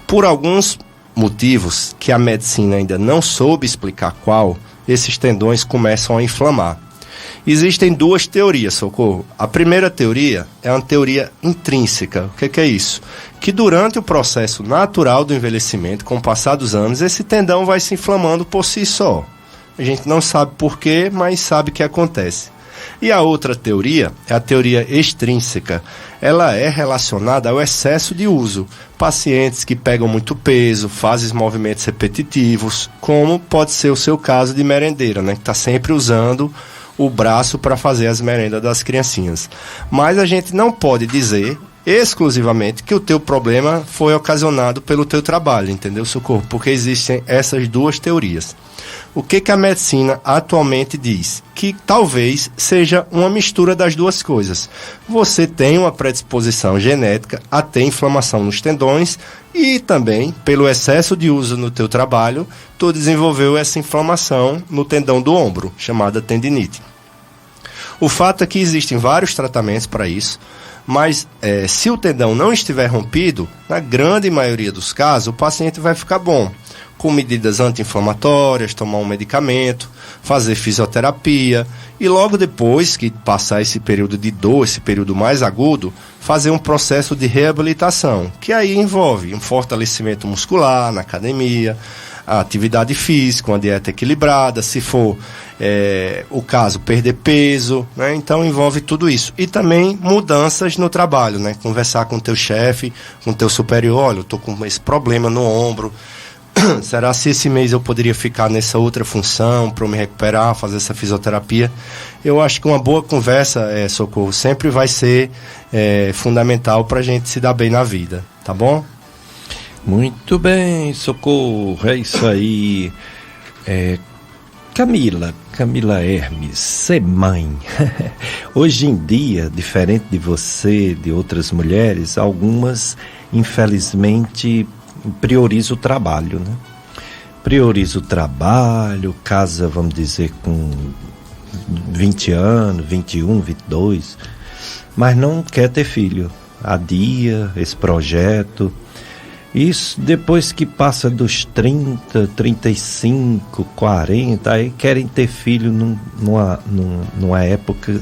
Por alguns motivos que a medicina ainda não soube explicar qual, esses tendões começam a inflamar. Existem 2 teorias, Socorro. A primeira teoria é uma teoria intrínseca. O que é isso? Que durante o processo natural do envelhecimento, com o passar dos anos, esse tendão vai se inflamando por si só. A gente não sabe porquê, mas sabe que acontece. E a outra teoria é a teoria extrínseca. Ela é relacionada ao excesso de uso. Pacientes que pegam muito peso, fazem movimentos repetitivos, como pode ser o seu caso de merendeira, né? Que está sempre usando o braço para fazer as merendas das criancinhas. Mas a gente não pode dizer exclusivamente que o teu problema foi ocasionado pelo teu trabalho, entendeu, Socorro? Porque existem essas 2 teorias. O que a medicina atualmente diz? Que talvez seja uma mistura das 2 coisas. Você tem uma predisposição genética a ter inflamação nos tendões e também, pelo excesso de uso no teu trabalho, tu desenvolveu essa inflamação no tendão do ombro, chamada tendinite. O fato é que existem vários tratamentos para isso, mas se o tendão não estiver rompido, na grande maioria dos casos, o paciente vai ficar bom, com medidas anti-inflamatórias, tomar um medicamento, fazer fisioterapia e logo depois que passar esse período de dor, esse período mais agudo, fazer um processo de reabilitação, que aí envolve um fortalecimento muscular na academia, a atividade física, uma dieta equilibrada, se for o caso, perder peso, né? Então envolve tudo isso. E também mudanças no trabalho, né? Conversar com o teu chefe, com o teu superior, olha, eu estou com esse problema no ombro, será se esse mês eu poderia ficar nessa outra função para eu me recuperar, fazer essa fisioterapia? Eu acho que uma boa conversa, Socorro, sempre vai ser fundamental para a gente se dar bem na vida, tá bom?
Muito bem, Socorro, é isso aí. Camila Hermes, ser mãe. Hoje em dia, diferente de você, de outras mulheres, algumas, infelizmente, priorizam o trabalho, né? Prioriza o trabalho, casa, vamos dizer, com 20 anos, 21, 22, mas não quer ter filho. Adia esse projeto. Isso depois que passa dos 30, 35, 40, aí querem ter filho numa época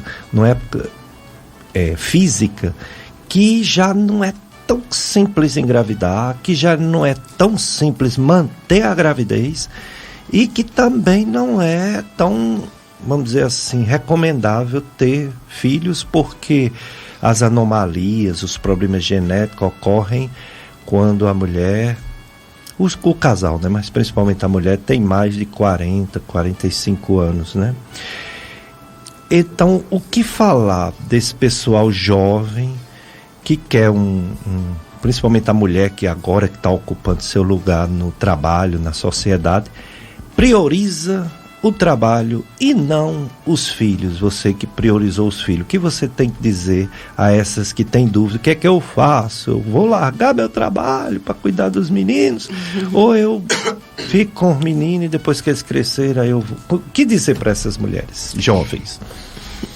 física que já não é tão simples engravidar, que já não é tão simples manter a gravidez e que também não é tão, vamos dizer assim, recomendável ter filhos, porque as anomalias, os problemas genéticos ocorrem quando a mulher, o casal, né, mas principalmente a mulher, tem mais de 40, 45 anos, né? Então, o que falar desse pessoal jovem que quer principalmente a mulher que agora está ocupando seu lugar no trabalho, na sociedade, prioriza o trabalho e não os filhos? Você que priorizou os filhos, o que você tem que dizer a essas que têm dúvida? O que é que eu faço? Eu vou largar meu trabalho para cuidar dos meninos? Ou eu fico com os meninos e depois que eles crescerem eu vou... O que dizer para essas mulheres jovens?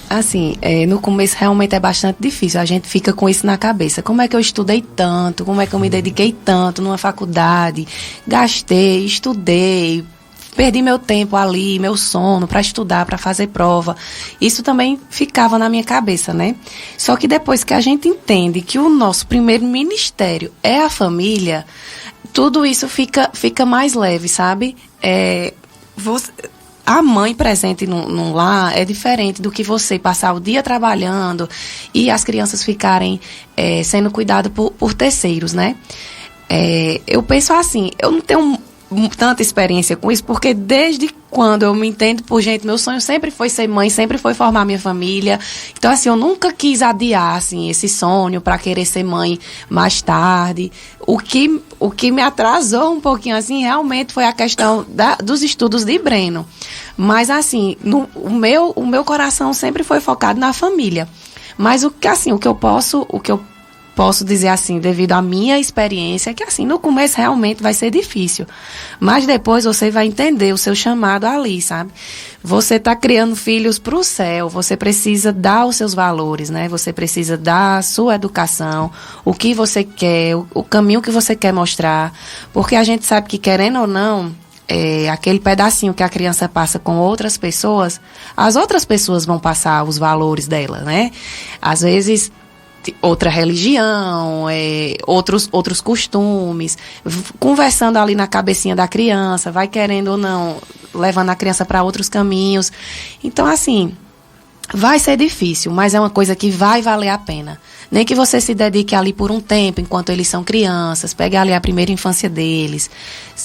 Assim, no começo realmente é bastante difícil, a gente fica com isso na cabeça. Como é que eu estudei tanto? Como é que eu me dediquei tanto numa faculdade? Gastei, estudei, perdi meu tempo ali, meu sono para estudar, para fazer prova. Isso também ficava na minha cabeça, né? Só que depois que a gente entende que o nosso primeiro ministério é a família, tudo isso fica mais leve, sabe? A mãe presente num lar é diferente do que você passar o dia trabalhando e as crianças ficarem sendo cuidadas por terceiros, né? Eu penso assim, eu não tenho tanta experiência com isso, porque desde quando eu me entendo por gente, meu sonho sempre foi ser mãe, sempre foi formar minha família. Então, assim, eu nunca quis adiar, assim, esse sonho para querer ser mãe mais tarde. O que me atrasou um pouquinho, assim, realmente foi a questão dos estudos de Breno. Mas, assim, o meu coração sempre foi focado na família. Mas o que eu posso dizer assim, devido à minha experiência, é que assim, no começo realmente vai ser difícil. Mas depois você vai entender o seu chamado ali, sabe? Você está criando filhos para o céu, você precisa dar os seus valores, né? Você precisa dar a sua educação, o que você quer, o caminho que você quer mostrar. Porque a gente sabe que, querendo ou não, aquele pedacinho que a criança passa com outras pessoas, as outras pessoas vão passar os valores dela, né? Às vezes outra religião, outros costumes, conversando ali na cabecinha da criança, vai querendo ou não, levando a criança para outros caminhos. Então, assim, vai ser difícil, mas é uma coisa que vai valer a pena. Nem que você se dedique ali por um tempo, enquanto eles são crianças, pegue ali a primeira infância deles,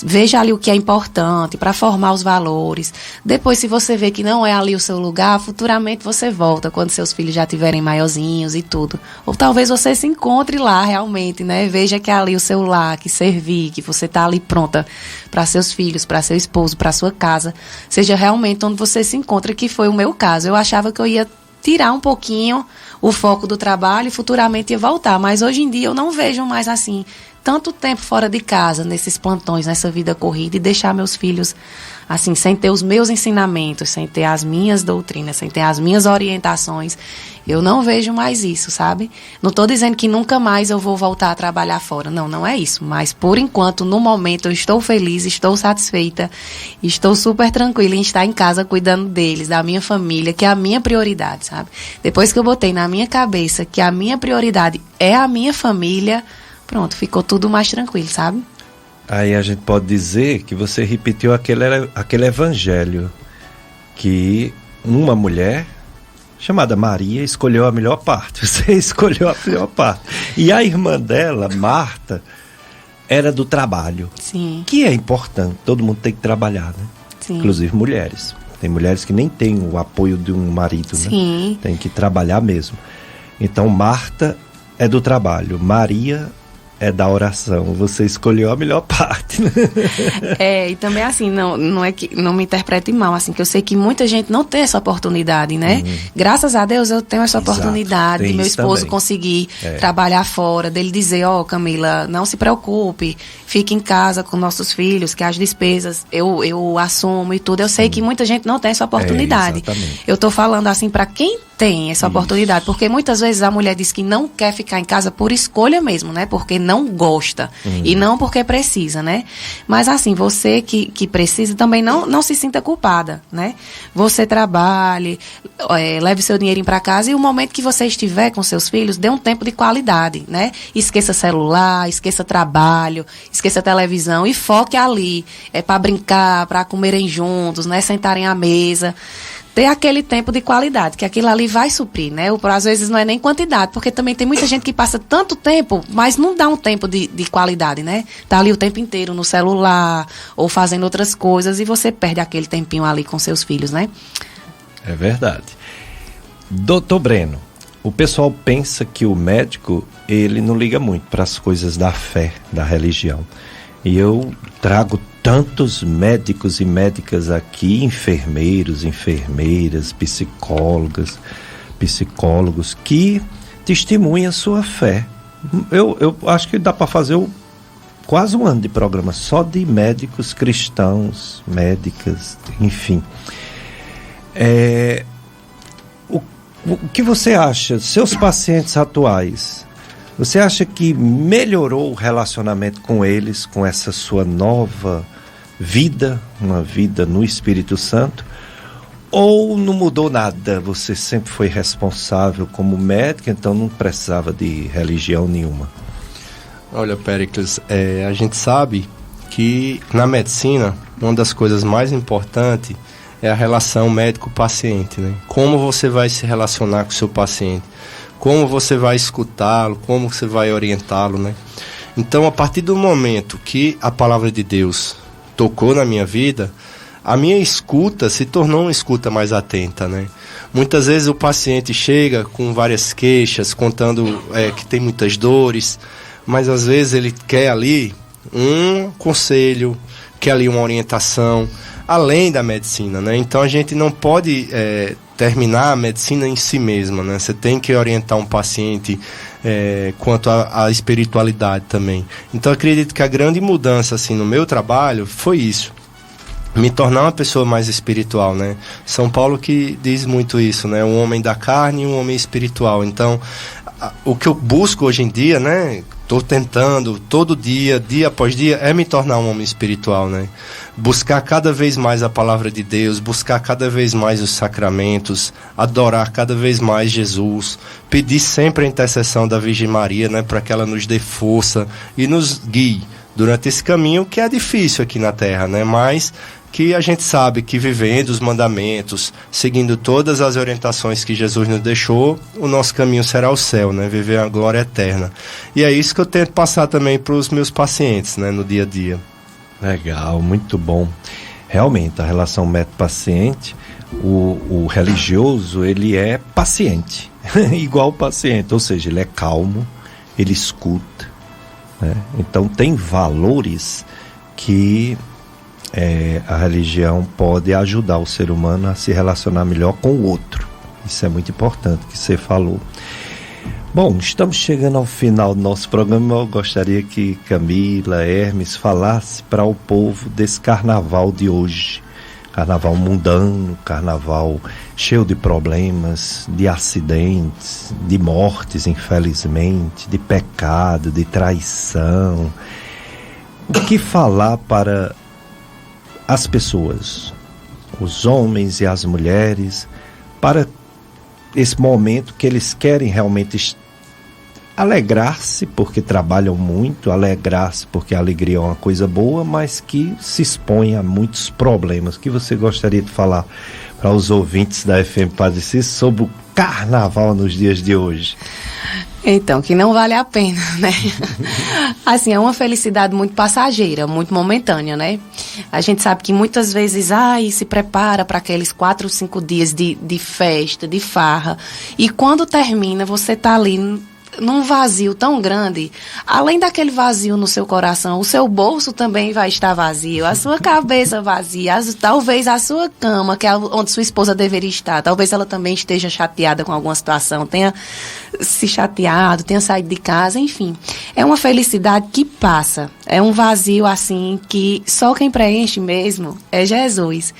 veja ali o que é importante para formar os valores. Depois, se você vê que não é ali o seu lugar, futuramente você volta, quando seus filhos já estiverem maiorzinhos e tudo. Ou talvez você se encontre lá realmente, né? Veja que é ali o seu lar, que servir, que você está ali pronta para seus filhos, para seu esposo, para sua casa. Seja realmente onde você se encontra, que foi o meu caso. Eu achava que eu ia tirar um pouquinho o foco do trabalho e futuramente ia voltar. Mas hoje em dia eu não vejo mais assim tanto tempo fora de casa, nesses plantões, nessa vida corrida, e deixar meus filhos assim, sem ter os meus ensinamentos, sem ter as minhas doutrinas, sem ter as minhas orientações. Eu não vejo mais isso, sabe? Não estou dizendo que nunca mais eu vou voltar a trabalhar fora. Não, não é isso. Mas, por enquanto, no momento, eu estou feliz, estou satisfeita, estou super tranquila em estar em casa cuidando deles, da minha família, que é a minha prioridade, sabe? Depois que eu botei na minha cabeça que a minha prioridade é a minha família, pronto, ficou tudo mais tranquilo, sabe?
Aí a gente pode dizer que você repetiu aquele evangelho, que uma mulher chamada Maria escolheu a melhor parte. Você escolheu a melhor parte. E a irmã dela, Marta, era do trabalho.
Sim.
Que é importante, todo mundo tem que trabalhar, né?
Sim.
Inclusive mulheres. Tem mulheres que nem têm o apoio de um marido,
Sim.
né? Tem que trabalhar mesmo. Então, Marta é do trabalho, Maria é da oração. Você escolheu a melhor parte, né?
E também assim, não é que não me interprete mal, assim, que eu sei que muita gente não tem essa oportunidade, né? Graças a Deus eu tenho essa oportunidade de meu esposo também conseguir trabalhar fora, dele dizer, Camila, não se preocupe, fique em casa com nossos filhos, que as despesas eu assumo e tudo. Eu sei que muita gente não tem essa oportunidade. Eu tô falando assim para quem tem essa oportunidade, porque muitas vezes a mulher diz que não quer ficar em casa por escolha mesmo, né? Porque não gosta e não porque precisa, né? Mas assim, você que precisa também não se sinta culpada, né? Você trabalhe, leve seu dinheirinho para casa e o momento que você estiver com seus filhos, dê um tempo de qualidade, né? Esqueça celular, esqueça trabalho, esqueça televisão e foque ali, para brincar, para comerem juntos, né? Sentarem à mesa. Ter aquele tempo de qualidade, que aquilo ali vai suprir, né? Às vezes não é nem quantidade, porque também tem muita gente que passa tanto tempo, mas não dá um tempo de qualidade, né? Tá ali o tempo inteiro no celular, ou fazendo outras coisas, e você perde aquele tempinho ali com seus filhos, né?
É verdade. Doutor Breno, o pessoal pensa que o médico, ele não liga muito para as coisas da fé, da religião. E eu trago tantos médicos e médicas aqui, enfermeiros, enfermeiras, psicólogos, que testemunham a sua fé. Eu acho que dá para fazer quase um ano de programa só de médicos cristãos, médicas, enfim. O que você acha, seus pacientes atuais, você acha que melhorou o relacionamento com eles, com essa sua nova vida, uma vida no Espírito Santo, ou não mudou nada? Você sempre foi responsável como médico, então não precisava de religião nenhuma?
Olha, Péricles, a gente sabe que na medicina uma das coisas mais importantes é a relação médico-paciente, né? Como você vai se relacionar com o seu paciente, como você vai escutá-lo, como você vai orientá-lo, né? Então, a partir do momento que a palavra de Deus tocou na minha vida, a minha escuta se tornou uma escuta mais atenta, né? Muitas vezes o paciente chega com várias queixas, contando que tem muitas dores, mas às vezes ele quer ali um conselho, quer ali uma orientação, além da medicina, né? Então a gente não pode terminar a medicina em si mesma, né? Você tem que orientar um paciente quanto à espiritualidade também. Então eu acredito que a grande mudança assim, no meu trabalho foi isso. Me tornar uma pessoa mais espiritual, né? São Paulo que diz muito isso, né? Um homem da carne e um homem espiritual. Então, o que eu busco hoje em dia, né? Estou tentando, todo dia, dia após dia, é me tornar um homem espiritual, né? Buscar cada vez mais a palavra de Deus, buscar cada vez mais os sacramentos, adorar cada vez mais Jesus, pedir sempre a intercessão da Virgem Maria, né? Para que ela nos dê força e nos guie durante esse caminho que é difícil aqui na Terra, né? Mas que a gente sabe que vivendo os mandamentos, seguindo todas as orientações que Jesus nos deixou, o nosso caminho será o céu, né? Viver a glória eterna. E é isso que eu tento passar também para os meus pacientes, né? No dia a dia.
Legal, muito bom. Realmente, a relação médico-paciente, o religioso, ele é paciente, igual o paciente, ou seja, ele é calmo, ele escuta, né? Então tem valores que a religião pode ajudar o ser humano a se relacionar melhor com o outro. Isso é muito importante que você falou. Bom, estamos chegando ao final do nosso programa. Eu gostaria que Camila, Hermes falasse para o povo desse carnaval de hoje. Carnaval mundano, carnaval cheio de problemas, de acidentes, de mortes, infelizmente, de pecado, de traição. O que falar para as pessoas, os homens e as mulheres, para esse momento que eles querem realmente alegrar-se porque trabalham muito, alegrar-se porque a alegria é uma coisa boa, mas que se expõe a muitos problemas. O que você gostaria de falar para os ouvintes da FM Padre Cícero sobre o carnaval nos dias de hoje?
Então, que não vale a pena, né? Assim, é uma felicidade muito passageira, muito momentânea, né? A gente sabe que muitas vezes, se prepara para aqueles 4 ou 5 dias de festa, de farra. E quando termina, você tá ali num vazio tão grande. Além daquele vazio no seu coração, o seu bolso também vai estar vazio, a sua cabeça vazia, talvez a sua cama, que é onde sua esposa deveria estar, talvez ela também esteja chateada com alguma situação, tenha se chateado, tenha saído de casa, enfim. É uma felicidade que passa, é um vazio assim que só quem preenche mesmo é Jesus.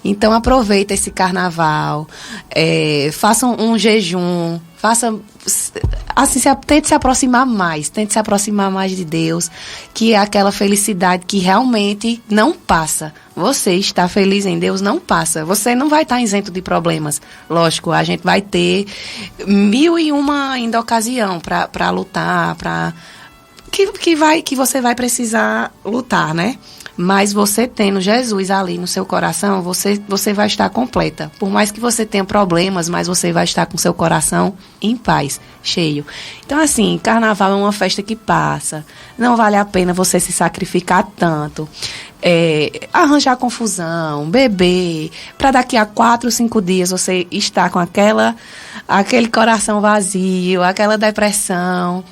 Então aproveita esse carnaval, faça um jejum, assim, tente se aproximar mais de Deus, que é aquela felicidade que realmente não passa. Você está feliz em Deus, não passa. Você não vai estar isento de problemas. Lógico, a gente vai ter 1001 ainda ocasião para lutar, que você vai precisar lutar, né? Mas você tendo Jesus ali no seu coração, você vai estar completa. Por mais que você tenha problemas, mas você vai estar com seu coração em paz, cheio. Então, assim, carnaval é uma festa que passa. Não vale a pena você se sacrificar tanto. Arranjar confusão, beber, para daqui a 4 ou 5 dias você estar com aquele coração vazio, aquela depressão.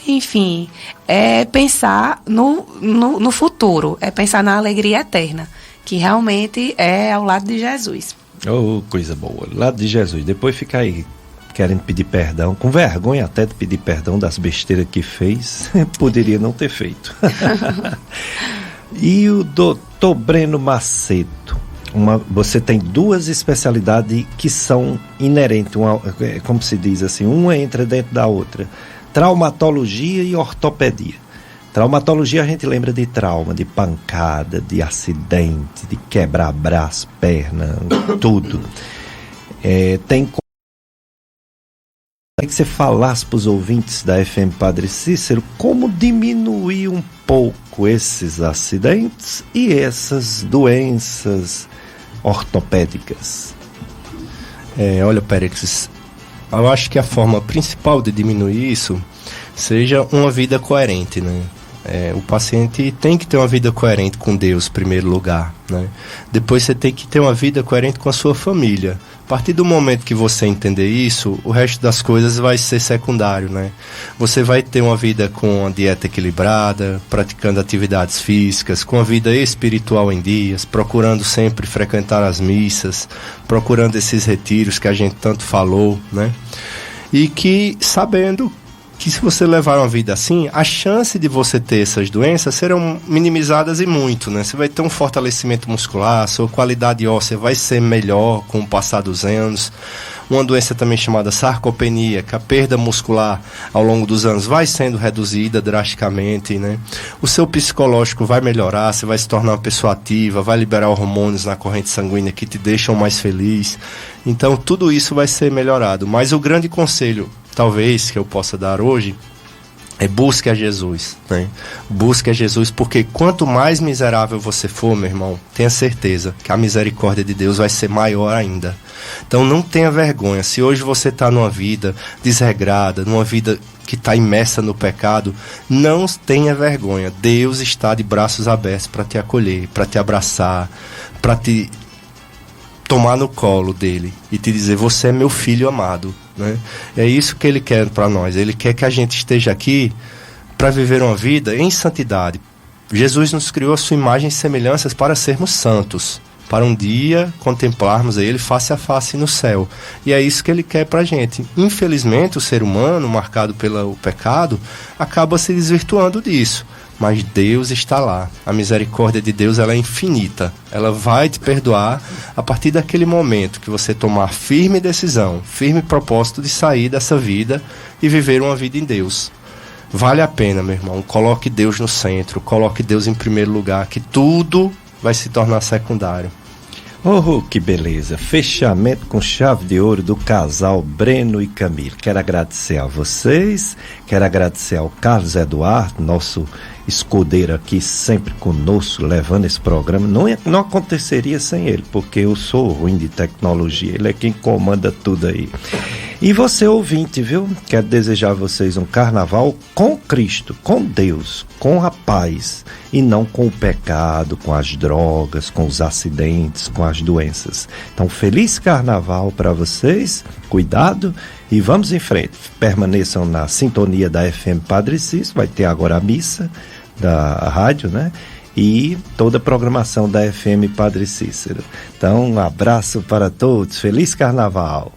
Enfim, é pensar no futuro, é pensar na alegria eterna, que realmente é ao lado de Jesus.
Oh, coisa boa, lado de Jesus. Depois fica aí querendo pedir perdão, com vergonha até de pedir perdão das besteiras que fez, poderia não ter feito. E o doutor Breno Macedo, você tem 2 especialidades que são inerentes, como se diz assim, uma entra dentro da outra: traumatologia e ortopedia. Traumatologia a gente lembra de trauma, de pancada, de acidente, de quebrar braço, perna, tudo. Tem que você falasse para os ouvintes da FM Padre Cícero como diminuir um pouco esses acidentes e essas doenças ortopédicas.
Olha, Péricles, eu acho que a forma principal de diminuir isso seja uma vida coerente, né? O paciente tem que ter uma vida coerente com Deus, em primeiro lugar, né? Depois você tem que ter uma vida coerente com a sua família. A partir do momento que você entender isso, o resto das coisas vai ser secundário, né? Você vai ter uma vida com uma dieta equilibrada, praticando atividades físicas, com a vida espiritual em dias, procurando sempre frequentar as missas, procurando esses retiros que a gente tanto falou, né? E que, sabendo que se você levar uma vida assim, a chance de você ter essas doenças serão minimizadas e muito, né? Você vai ter um fortalecimento muscular, sua qualidade óssea vai ser melhor com o passar dos anos. Uma doença também chamada sarcopenia, que a perda muscular ao longo dos anos vai sendo reduzida drasticamente, né? O seu psicológico vai melhorar, você vai se tornar uma pessoa ativa, vai liberar hormônios na corrente sanguínea que te deixam mais feliz. Então, tudo isso vai ser melhorado. Mas o grande conselho, talvez, que eu possa dar hoje, é busque a Jesus, né? Busque a Jesus, porque quanto mais miserável você for, meu irmão, tenha certeza que a misericórdia de Deus vai ser maior ainda. Então não tenha vergonha. Se hoje você está numa vida desregrada, numa vida que está imersa no pecado, não tenha vergonha. Deus está de braços abertos para te acolher, para te abraçar, para te tomar no colo dele e te dizer: você é meu filho amado, né? É isso que ele quer para nós. Ele quer que a gente esteja aqui para viver uma vida em santidade. Jesus nos criou a sua imagem e semelhanças para sermos santos, para um dia contemplarmos ele face a face no céu. E é isso que ele quer para a gente. Infelizmente, o ser humano, marcado pelo pecado, acaba se desvirtuando disso. Mas Deus está lá. A misericórdia de Deus, ela é infinita. Ela vai te perdoar a partir daquele momento que você tomar firme decisão, firme propósito de sair dessa vida e viver uma vida em Deus. Vale a pena, meu irmão. Coloque Deus no centro, coloque Deus em primeiro lugar, que tudo vai se tornar secundário.
Oh, que beleza! Fechamento com chave de ouro do casal Breno e Camille. Quero agradecer a vocês, quero agradecer ao Carlos Eduardo, nosso escudeiro aqui, sempre conosco, levando esse programa. Não aconteceria sem ele, porque eu sou ruim de tecnologia, ele é quem comanda tudo aí. E você, ouvinte, viu? Quero desejar a vocês um carnaval com Cristo, com Deus, com a paz, e não com o pecado, com as drogas, com os acidentes, com as doenças. Então, feliz carnaval para vocês, cuidado e vamos em frente. Permaneçam na sintonia da FM Padre Cícero, vai ter agora a missa da rádio, né? E toda a programação da FM Padre Cícero. Então, um abraço para todos, feliz carnaval!